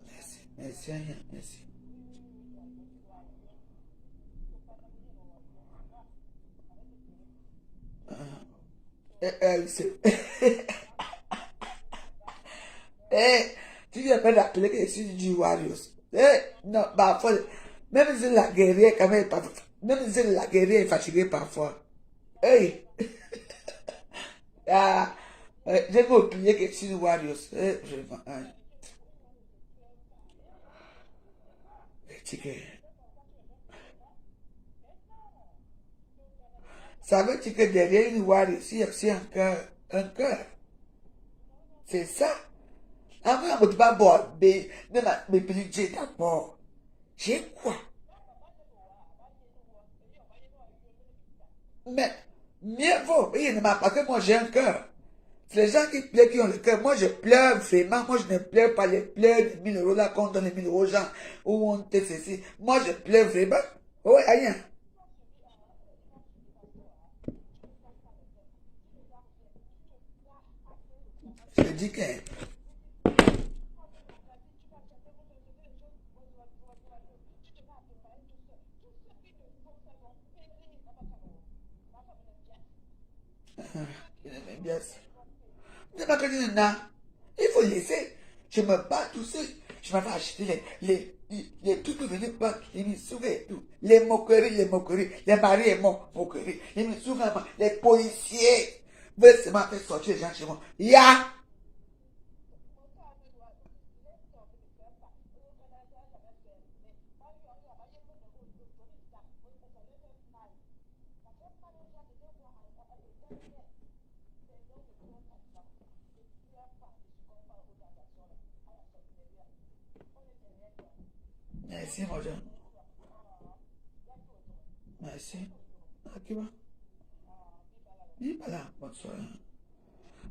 Merci. Merci, Aya. Merci. C'est... Tu viens pas d'appeler que je suis du Warriors. Non, parfois, même si la guerrière, quand même, même si la guerrière est fatiguée parfois. Hey! Ah, j'ai oublié que je suis du Warriors. Vraiment, hein. Fatigué. Ça veut dire que derrière une Warriors, il y a aussi un cœur. Un cœur. C'est ça. Avant, on ne peut pas boire, mais plus j'ai d'abord. J'ai quoi? Mais, mieux vaut. Il ne m'a pas que moi j'ai un cœur. C'est les gens qui pleurent qui ont le cœur. Moi, je pleure vraiment. Moi, je ne pleure pas les pleurs de 1 000 € là qu'on donne les 1 000 € aux gens. Ou on te ceci. Moi, je pleure vraiment. Oui, rien. Je dis que... Il aime bien ça. C'est pas que je n'ai. Il faut laisser. Je me bats tout seul. Je m'avais acheté les trucs pour venir battre. Les missouvés et tout. Les moqueries. Les maris et moqueries. Les missouvés, les policiers. Veulent seulement faire sortir les gens chez moi. Ya! Merci, mon jeune. Merci. Ok, bon. Oui, voilà, bonsoir.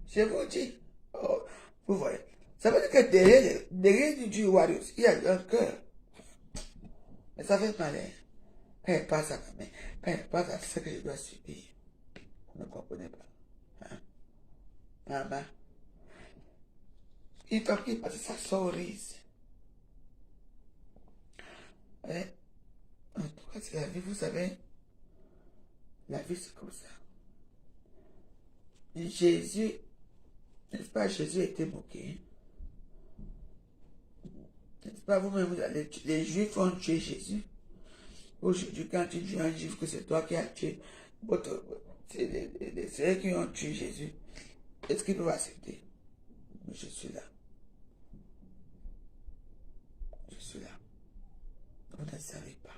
Je vous dis, oh, vous voyez, ça veut dire que derrière du Warriors, il y a un cœur. Mais ça fait mal, hein. Quand elle passe à ma main, quand elle passe à ce que je dois subir, vous ne comprenez pas. Hein? Maman, il faut qu'il passe sa souris. Hein? En tout cas, c'est la vie, vous savez, la vie c'est comme ça. Jésus, n'est-ce pas, Jésus a été moqué. N'est-ce pas, vous-même, les Juifs ont tué Jésus. Aujourd'hui, quand tu dis à un Juif que c'est toi qui as tué, c'est ceux qui ont tué Jésus. Est-ce qu'ils peuvent accepter? Mais je suis là. Je suis là. Vous ne savez pas.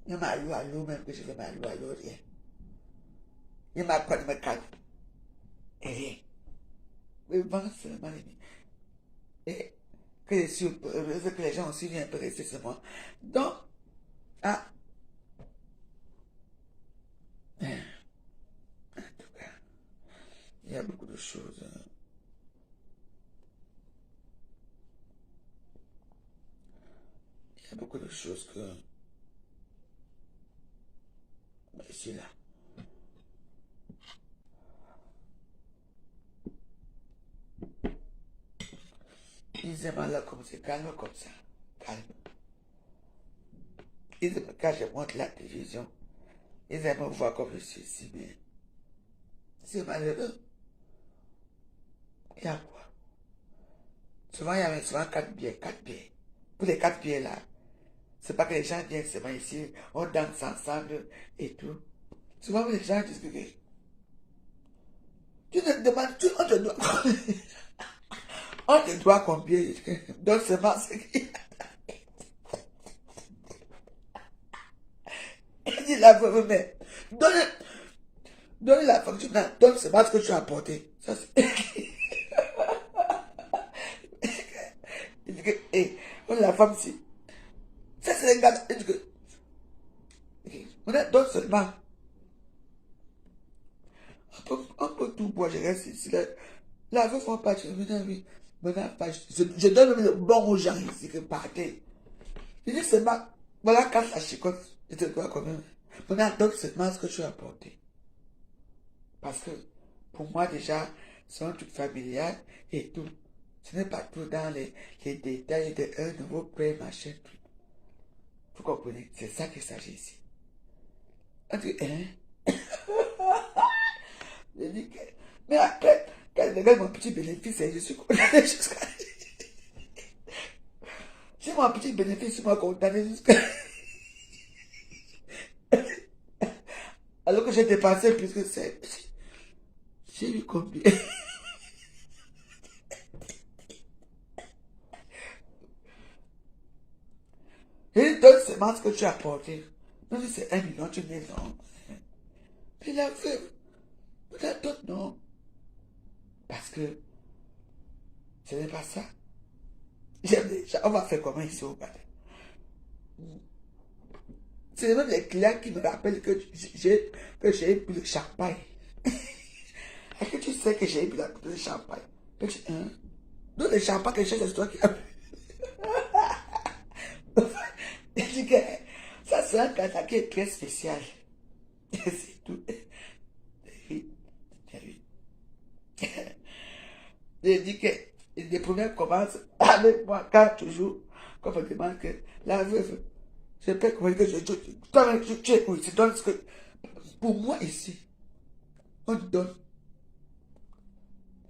Il m'a à l'eau même que je fais ma loi à l'eau, rien. Il m'a pas de me calme. Et rien. Mais bon, seulement les et que je suis heureuse que les gens aussi viennent rester sur moi. Donc, ah, beaucoup de choses que je suis là. Ils aiment là comme c'est calme comme ça. Calme. Ils aiment quand je monte la télévision. Ils aiment me voir comme je suis ici, mais c'est malheureux. Il y a quoi? Souvent, il y avait souvent 4 biais, 4 biais. Pour les 4 biais là, c'est pas que les gens viennent seulement ici, on danse ensemble et tout. Souvent, les gens disent que tu te demandes, on te doit, on te doit combien? Donc, seulement ce qui. Il dit la veuve, mais donne la facture, donne seulement ce que tu as apporté. Ça, c'est. Il dit que, la femme, si. Ça, c'est les gars. Il dit que, on donne seulement. On peut tout boire, je reste ici. La veuve font pas, maintenant, oui. Maintenant, je donne même le bon aux gens ici que partez. Il dit seulement, voilà, quand la chicote, je te dois quand même. Maintenant, donne seulement ce que tu as apporté. Parce que, pour moi, déjà, c'est un truc familial et tout. Ce n'est pas tout dans les détails de un nouveau père, machin, tout. Vous comprenez? C'est ça qu'il s'agit ici. On dit, hein? Je dis que, mais après, quand je regarde mon petit bénéfice, je suis condamné jusqu'à. J'ai mon petit bénéfice, je suis condamné jusqu'à. Alors que j'ai dépensé plus que ça. J'ai eu combien? Et donne seulement ce que tu as apporté. Même si c'est 1 million, tu mets non. Puis la veuve, peut-être d'autres non. Parce que ce n'est pas ça. J'aime déjà, on va faire comment ici au Ghana. C'est même les clients qui me rappellent que j'ai bu le champagne. Est-ce que tu sais que j'ai bu la bouteille de champagne? Hein? Donc le champagne que j'ai, c'est toi qui as bu. Je dis que ça c'est un cas qui est très spécial. C'est tout. Oui. Oui. Je dis que les premières commencent avec moi quand toujours, quand on me demande que la veuve, je peux comment que tu es où ici, donne ce que. Pour moi ici, on donne.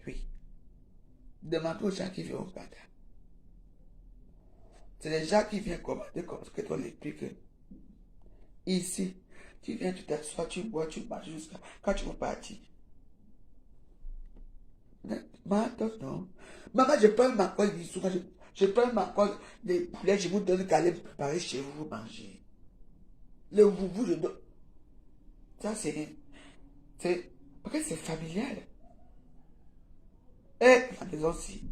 Oui. Demande aux gens qui viennent au Canada. C'est les gens qui viennent commander comme ce que toi les prix que. Ici, tu viens, tu t'assois, tu bois, tu manges jusqu'à quand tu vas partir. Maman, non. Maman, je prends ma colle du souvent, je prends ma colle des poulets, je vous donne qu'à aller préparer chez vous, vous manger. Le vous, je donne. Ça, c'est. Parce que c'est familial. Et la maison, si.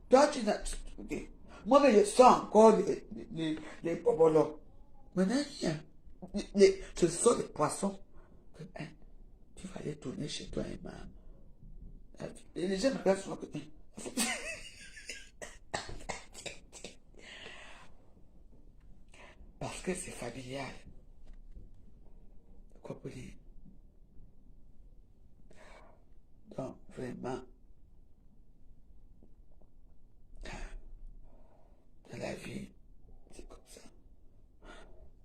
Toi, tu n'as. Ok. Moi, mais je sens encore les bobolos. Maintenant, il y a. Ce sont des poissons. Hein, tu vas aller tourner chez toi, et maman. Les gens me regardent souvent que. Parce que c'est familial. Vous comprenez? Donc, vraiment, dans la vie, c'est comme ça.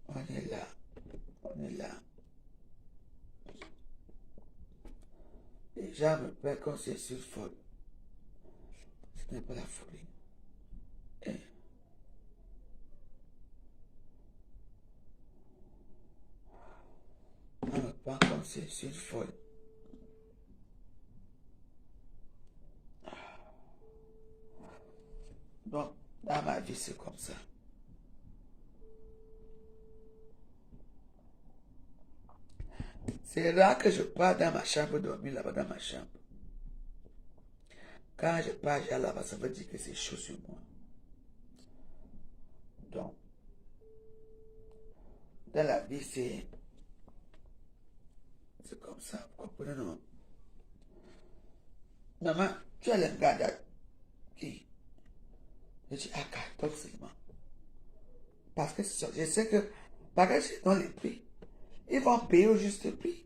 On est là. On est là. Les gens me prennent comme si je suis folle. Ce n'est pas la folie. Et on me prend comme si je suis folle. Donc, dans ma vie, c'est comme ça. C'est là que je pars dans ma chambre, dormir là-bas dans ma chambre. Quand je pars, j'ai là-bas, ça veut dire que c'est chaud sur moi. Donc, dans la vie, c'est comme ça, vous comprenez, non? Maman, tu as le gars qui? Je dis, à 14 seulement. Parce que je sais que, par exemple, dans les prix, ils vont payer au juste prix.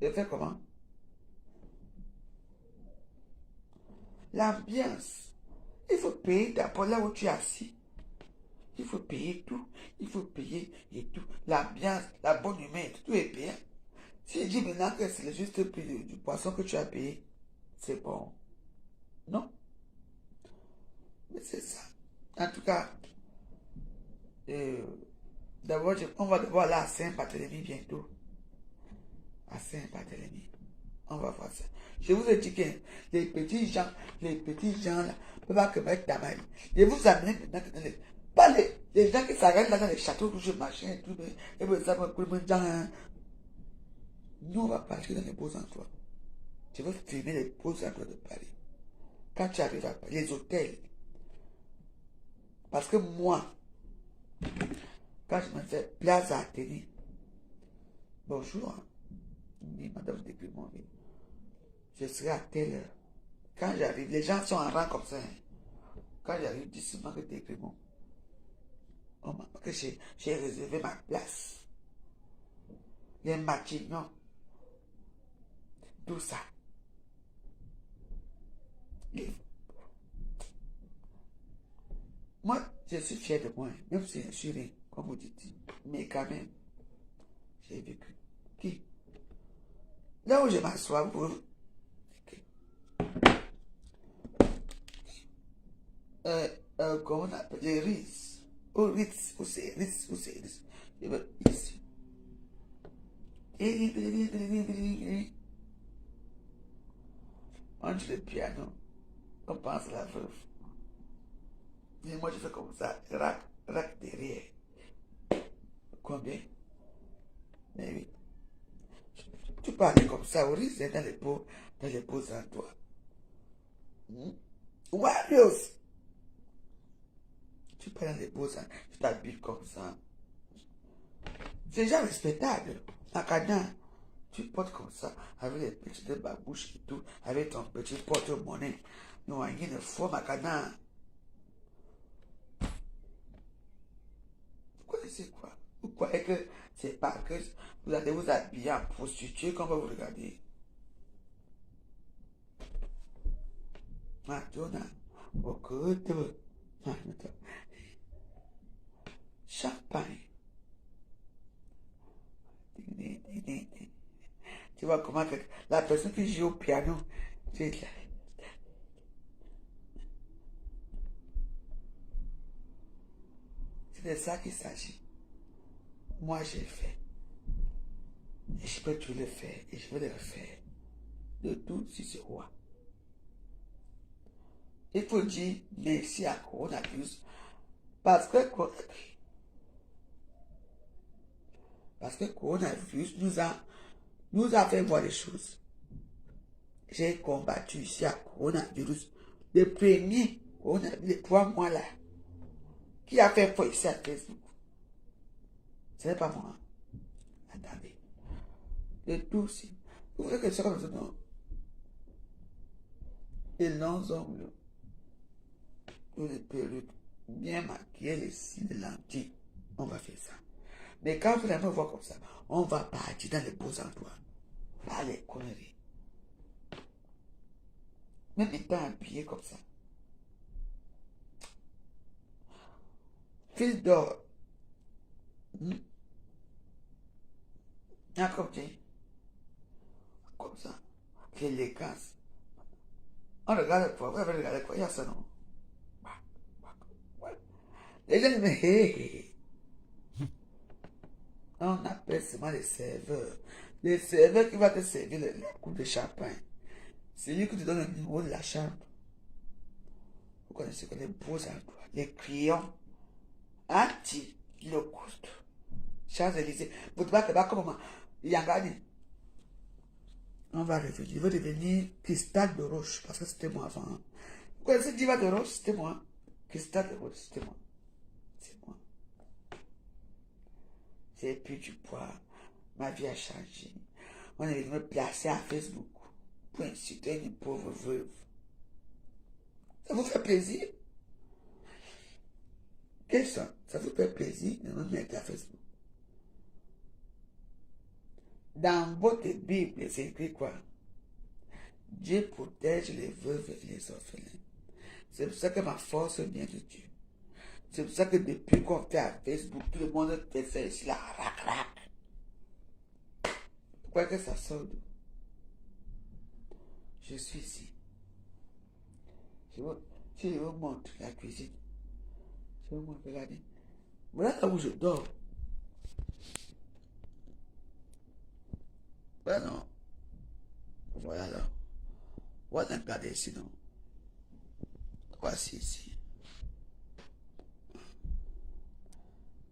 Je fais comment? L'ambiance. Il faut payer d'abord là où tu es assis. Il faut payer tout. Il faut payer et tout. L'ambiance, la bonne humeur, tout est payé. Si je dis maintenant que c'est le juste prix du poisson que tu as payé, c'est bon. Non? Mais c'est ça. En tout cas, d'abord, on va devoir aller à Saint-Barthélemy bientôt. À Saint-Barthélemy. On va voir ça. Je vous ai dit que les petits gens là, ne peuvent pas que mettre ta main. Je vous amène maintenant que dans les. Pas les gens qui s'arrêtent là dans les châteaux rouges, machin et tout, et puis ça va pour les gens. Nous, on va partir dans les beaux endroits. Je veux filmer les beaux endroits de Paris. Quand tu arrives à Paris, les hôtels. Parce que moi, quand je me fais place à Athénée, bonjour, hein. Oui, madame Déprimont, oui. Je serai à telle heure. Quand j'arrive, les gens sont en rang comme ça. Hein. Quand j'arrive, dis seulement que Déprimont. Oh, que j'ai réservé ma place. Les maquignons. Tout ça. Moi, je suis fier de moi, même si je suis rien, comme vous dites. Mais quand même, j'ai vécu. Qui? Là où je m'assois, vous. Comment on appelle les Ritz. Oh, Ritz, où c'est Ritz, où c'est Ritz. Je veux ici. On joue le piano. On pense à la veuve. Et moi, je fais comme ça. Rac derrière. Combien? Mais oui. Tu parles comme ça, au risque dans les beaux endroits. Warriors! Tu parles dans les beaux endroits. Tu t'habilles comme ça. C'est déjà respectable. En Canada, tu portes comme ça, avec les petites babouches et tout, avec ton petit porte-monnaie. Nous, il y a une fois, ma Canada. Vous connaissez quoi? Vous croyez que c'est pas que vous allez vous habiller en prostituée qu'on va vous regarder? Madonna, beaucoup de champagne. Tu vois comment la personne qui joue au piano, c'est de ça qu'il s'agit. Moi, j'ai fait. Et je peux tout le faire. Et je veux le refaire. De tout si c'est roi. Il faut dire merci à coronavirus. Parce que coronavirus nous a fait voir les choses. J'ai combattu ici à coronavirus. Le premier coronavirus, les 3 mois là, qui a fait fort ici à Facebook. Ce n'est pas moi. Attendez. Le tout aussi. Vous voyez que c'est comme ça, non? Les longs ongles. Les perruques. Bien maquillées, les cils, les lentilles. On va faire ça. Mais quand vous allez me voir comme ça, on va partir dans les beaux endroits. Pas les conneries. Même étant habillé comme ça. Fil d'or. Comme ça. L'élégance. On regarde quoi? Vous avez regardé quoi? Il y a ça, non? Les gens disent, hé. On appelle seulement les serveurs. Les serveurs qui vont te servir la coupe de champagne. C'est lui qui te donne le numéro de la chambre. Vous connaissez que les beaux endroits, les crayons anti-low-cost. Champs-Élysées. Vous ne pas comment Yangani. On va revenir. Il veut devenir cristal de roche parce que c'était moi avant. Vous connaissez Diva de roche? C'était moi. Cristal de roche, c'était moi. C'est moi. J'ai pris du poids. Ma vie a changé. On est venu me placer à Facebook pour inciter une pauvre veuve. Ça vous fait plaisir? Quels sont Ça vous fait plaisir de me mettre à Facebook. Dans votre Bible, c'est écrit quoi? Dieu protège les veuves et les orphelins. C'est pour ça que ma force vient de Dieu. C'est pour ça que depuis qu'on fait à Facebook, tout le monde fait ça ici, là, rac, rac. Pourquoi que ça sort d'où? Je suis ici. Je vous montre la cuisine. Je vous montre, regardez. Voilà là où je dors. Voilà non. Voilà là. Voilà, regardez ici, non. Voici ici.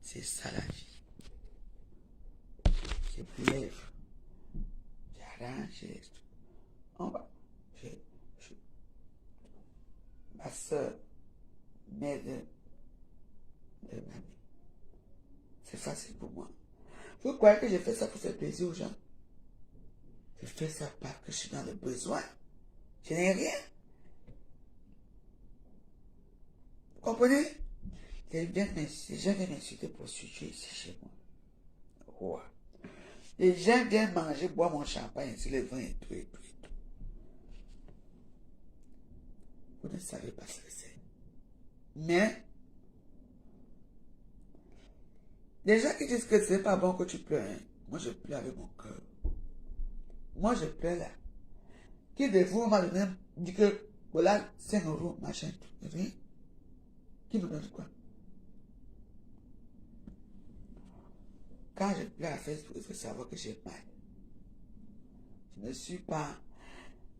C'est ça la vie. Je me lève. J'arrange les trucs. On va. Ma soeur m'aide de mamie. C'est facile pour moi. Vous croyez que je fais ça pour faire plaisir aux gens? Je fais ça parce que je suis dans le besoin. Je n'ai rien. Vous comprenez? Les gens viennent m'insulter pour suivre ici chez moi. Ouais. Les gens viennent manger, boire mon champagne, sur le vin et tout, et tout, et tout. Vous ne savez pas ce que c'est. Mais, les gens qui disent que c'est pas bon que tu pleures, hein. Moi je pleure avec mon cœur. Moi je pleure là. Qui de vous m'a donné, dit que, voilà, 5 euros, machin, tout. Rien. Qui me donne quoi? Quand je pleure à Facebook, il faut savoir que j'ai mal. Je ne suis pas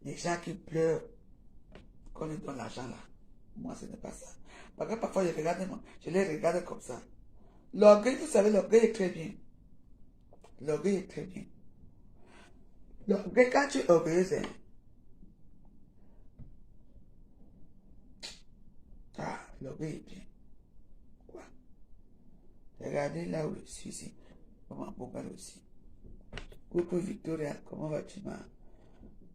les gens qui pleurent qu'on leur donne l'argent là. Moi, ce n'est pas ça. Parce que parfois, je les regarde comme ça. L'orgueil, vous savez, l'orgueil est très bien. L'orgueil est très bien. L'orgueil, quand tu es orgueilleux, c'est... Ah, l'orgueil est bien. Quoi? Regardez là où je suis ici. Comment Bogal aussi. Coucou Victoria, comment vas-tu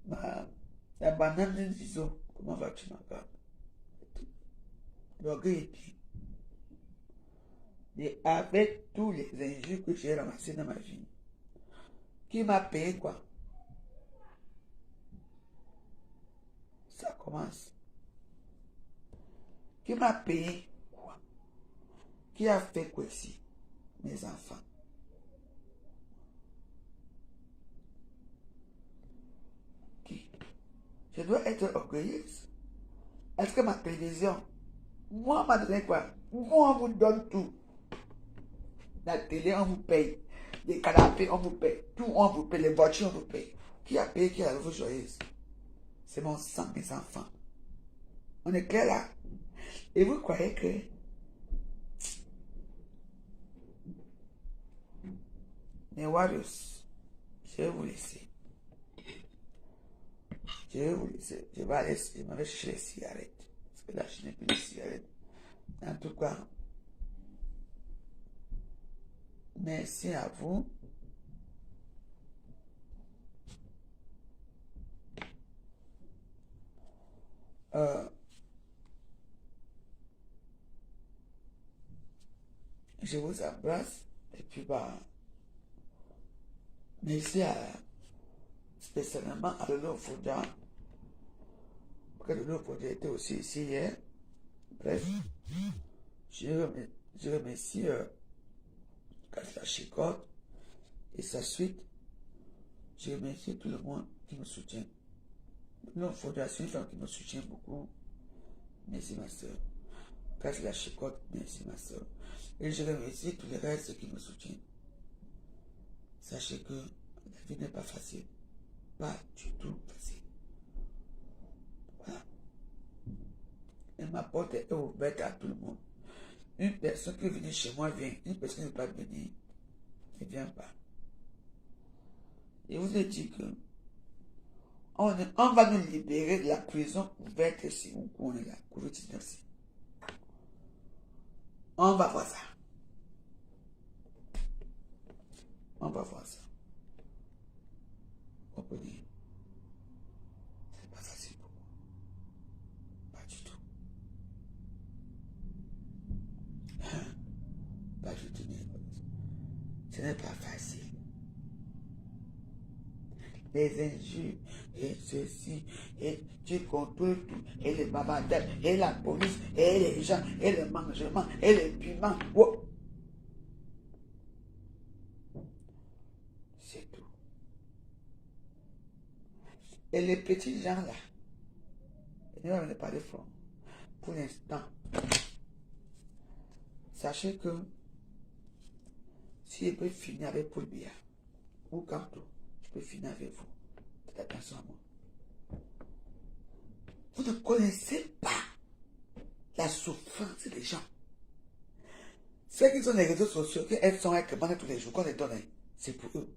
la banane de Zizo, comment vas-tu ma femme? L'orgueil est bien. Et avec tous les injures que j'ai ramassés dans ma vie, qui m'a payé quoi? Ça commence. Qui m'a payé quoi? Qui a fait quoi ici? Mes enfants. Qui? Je dois être orgueilleuse. Est-ce que ma télévision, moi, on m'a donné quoi? Moi, on vous donne tout. La télé, on vous paye. Les canapés, on vous paye. Tout, on vous paye. Les voitures, on vous paye. Qui a payé, qui a la vie joyeuse? C'est mon sang, mes enfants. On est clair là? Et vous croyez que mes warriors, je vais vous laisser. Je vais vous laisser. Je vais aller, je m'en vais chercher les cigarettes. Parce que là, je n'ai plus de cigarettes. En tout cas, merci à vous. Je vous embrasse. Et puis, bah, merci spécialement à Lolo Fouda. Parce que Lolo Fouda était aussi ici hier. Bref, je remercie Katla Chicotte et sa suite. Je remercie tout le monde qui me soutient. Lolo Fouda, c'est une femme qui me soutient beaucoup. Merci ma soeur. Katla Chicotte, merci ma soeur. Et je remercie tous les restes qui me soutiennent. Sachez que la vie n'est pas facile. Pas du tout facile. Voilà. Et ma porte est ouverte à tout le monde. Une personne qui est venue chez moi vient. Une personne qui n'est pas venue ne vient pas. Et vous ai dit que on va nous libérer de la prison ouverte ici où on est là. COVID-19. On va voir ça. On va voir ça. Comprenez? C'est pas facile pour moi. Pas du tout. pas te tenir. Ce n'est pas facile. Les injures, et ceci, et tu contrôles tout, et les babadelles, et la police, et les gens, et le mangement, et les piments. Wow. C'est tout. Et les petits gens là, il ne va pas de front. Pour l'instant, sachez que si je peux finir avec Paul Biya, ou Kanto, je peux finir avec vous. Faites attention à moi. Vous ne connaissez pas la souffrance des gens. Ceux qui sont les réseaux sociaux, qu'elles sont avec moi tous les jours, qu'on les donne, c'est pour eux.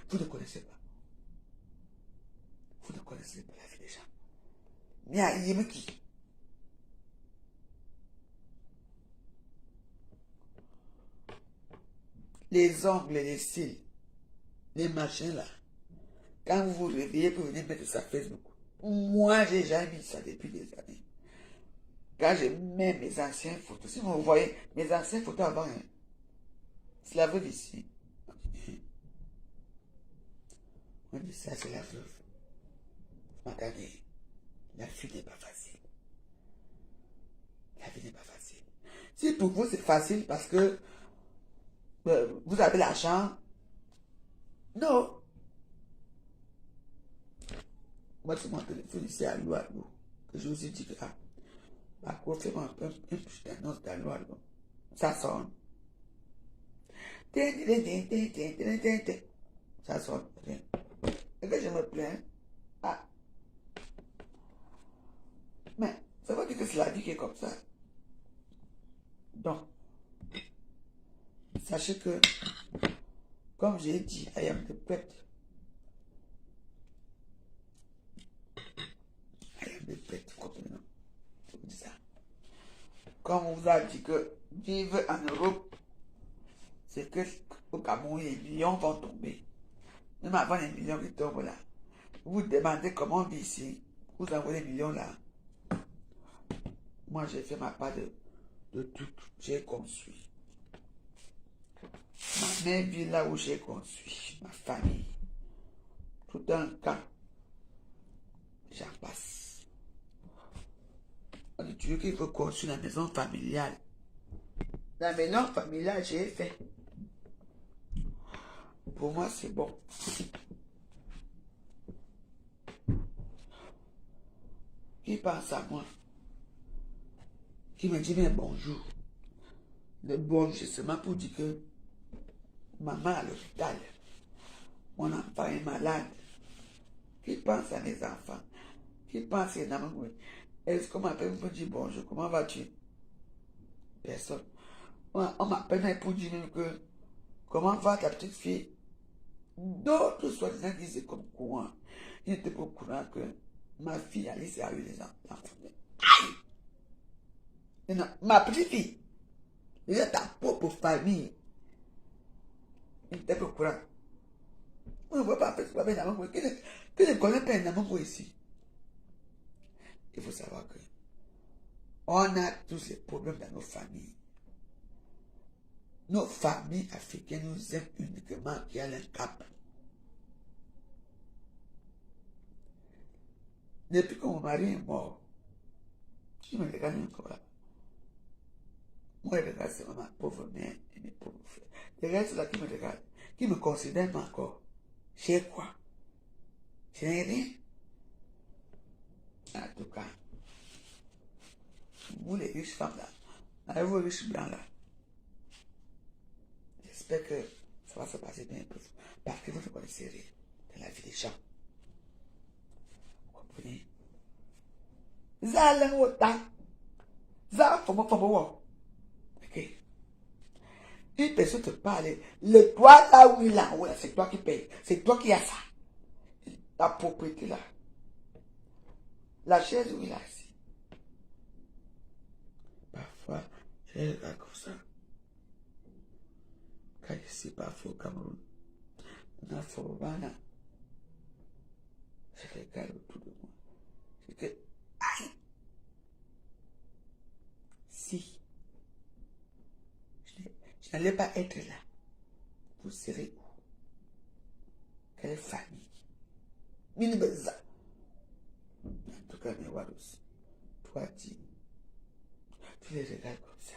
Vous ne connaissez pas. Vous ne connaissez pas la vie des gens. Mais il y a qui? Les ongles, les cils, les machins là. Quand vous vous réveillez pour venir mettre ça sur Facebook, moi j'ai jamais mis ça depuis des années. Quand je mets mes anciennes photos, si vous voyez mes anciennes photos avant, hein, c'est la veuve ici. On dit ça, c'est la veuve. Attendez, la vie n'est pas facile. La vie n'est pas facile. Si pour vous c'est facile parce que vous avez l'argent, non. Moi, c'est mon téléphone ici à l'eau, que je vous ai dit que à quoi faire une petite annonce dans l'eau, ça sonne. Ça sonne. Et que je me plains. Ah. Mais ça veut dire que c'est la vie qui est comme ça. Donc, sachez que, comme j'ai dit, I am the pet. I am the pet, comprenez. Je vous dis ça. Comme on vous a dit que vivre en Europe, c'est que au Cameroun, les millions vont tomber. Même avant les millions qui tombent là. Vous vous demandez comment on vit ici. Vous envoyez les millions là. Moi, j'ai fait ma part de tout. J'ai construit. Ma mère vit là où j'ai construit. Ma famille. Tout un cas. J'en passe. On dit, tu veux qu'il faut construire la maison familiale. La maison familiale, j'ai fait. Pour moi, c'est bon. Qui pense à moi? Qui me dit bien bonjour? Le bonjour, c'est seulement pour dire que maman à l'hôpital, mon enfant est malade. Qui pense à mes enfants? Qui pense à maman? Est-ce qu'on m'appelle pour dire bonjour? Comment vas-tu? Personne. On m'appelle même pour dire même que comment va ta petite fille? D'autres soi-disant disaient comme courant. Ils n'étaient pas au courant que ma fille Alice a eu les enfants. Non, ma petite fille, déjà ta propre famille, ils n'étaient pas au courant. On ne voit pas faire Namango. Qui ne connaît pas Namango ici? Il faut savoir que on a tous ces problèmes dans nos familles. Nos familles africaines nous aiment uniquement qui a un cap. Depuis que mon mari est mort, qui me regarde encore là? Moi, je regarde seulement ma pauvre mère et mes pauvres frères. Les restes là qui me regardent, qui me considèrent encore. J'ai quoi? Je n'ai rien. En tout cas, vous les riches femmes là, vous les riches blancs là, j'espère que ça va se passer bien pour vous. Parce que vous ne connaissez rien de la vie des gens. Vous comprenez? Zalangota. Zafomo. Ok. Une personne te parle, le toit là où il a, c'est toi qui paye. C'est toi qui as ça. La propriété là. La chaise où il a assis. Parfois, je regarde comme ça. Quand je suis parfois au Cameroun, dans la Forobana, je regarde autour de moi. Je dis, aïe! Si n'allez pas être là. Vous serez où? Quelle famille? Minibeza. En tout cas, mes Wados, toi, tu les regardes comme ça.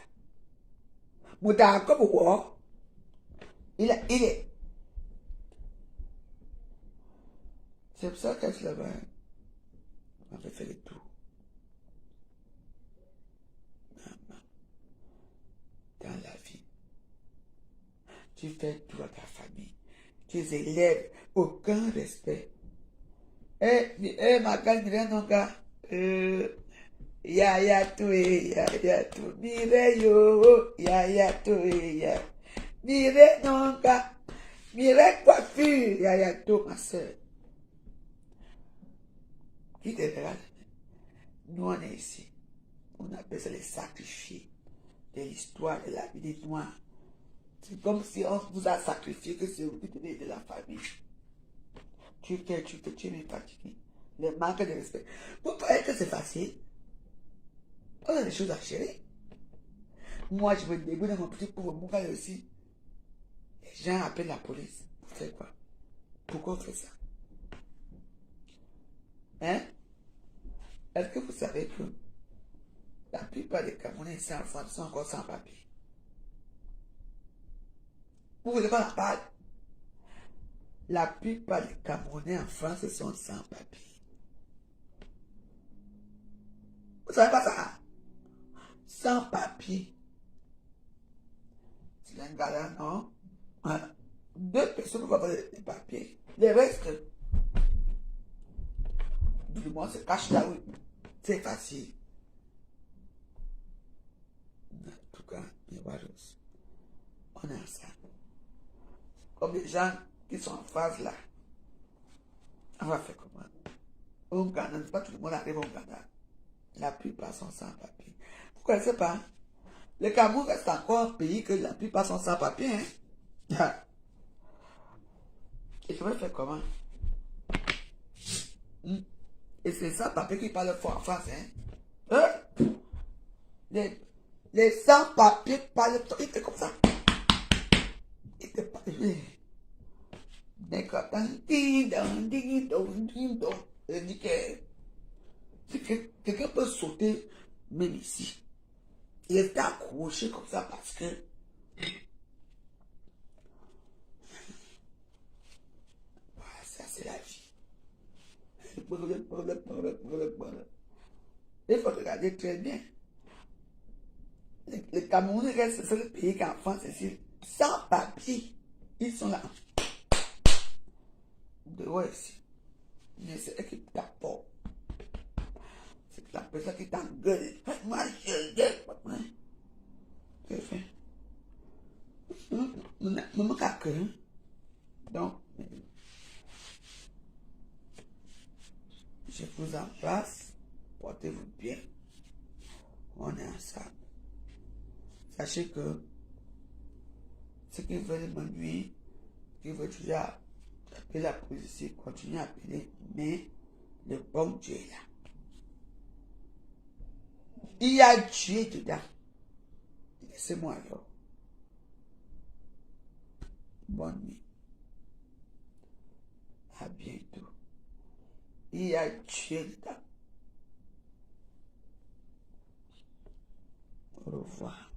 Mouta, comme quoi? Il est. C'est pour ça que je là-bas, on avait fait le tour. Dans la vie, tu fais tout à ta famille. Tu les élèves, aucun respect. Ma gagne, non, gars. Ya tu, mire yo, ya tu, ya. Mire non, gars. Mire coiffure, ya tu, ma soeur. Qui te verra? Nous, on est ici. On appelle ça les sacrifiés de l'histoire de la vie des Noirs. C'est comme si on vous a sacrifié, que c'est vous qui tenez de la famille. Tu es fatigué. Le manque de respect. Vous croyez que c'est facile? On a des choses à gérer. Moi, je me dégoûte dans mon petit pauvre boucal aussi. Les gens appellent la police. Vous faites quoi? Pourquoi on fait ça? Hein? Est-ce que vous savez que la plupart des Camerounais sans enfants sont encore sans papier? Vous voulez qu'on en parle? La plupart des Camerounais en France sont sans papier. Vous savez pas ça? Sans papier. C'est un gars non? Deux personnes vont avoir des papiers. Les restes, du moins, se cache là où c'est facile. En tout cas, les Wados, on est ensemble. Comme les gens qui sont en phase là, on va faire comment? Au Ghana, pas tout le monde arrive au Ghana. La plupart sont sans papier. Vous ne connaissez pas? Le Cameroun reste encore un pays que la plupart sont sans papier. Hein? Et je vais faire comment? Et c'est sans papier qui parlent fort en France. Hein? Les sans papiers parlent fort. Ils étaient comme ça. Ils étaient pas. D'accord. Ding dong, ding dong, ding dong. Je dis que quelqu'un peut sauter même ici. Il est accroché comme ça parce que voilà, ça c'est la vie. Il faut regarder très bien. Les Camerounais restent le seul pays qu'en France, c'est sans papier. Ils sont là. Dehors ici. Mais c'est eux qui tapent pas. C'est la personne qui t'engueule. Moi, je fais. Maman a que. Donc, je vous embrasse. Portez-vous bien. On est ensemble. Sachez que ceux qui veulent me nuire, qui veulent toujours appeler la police, continuez à appeler, mais le bon Dieu est là. Il y a Dieu dedans. Laissez-moi alors. Bonne nuit. À bientôt. Il y a Dieu dedans. Au revoir.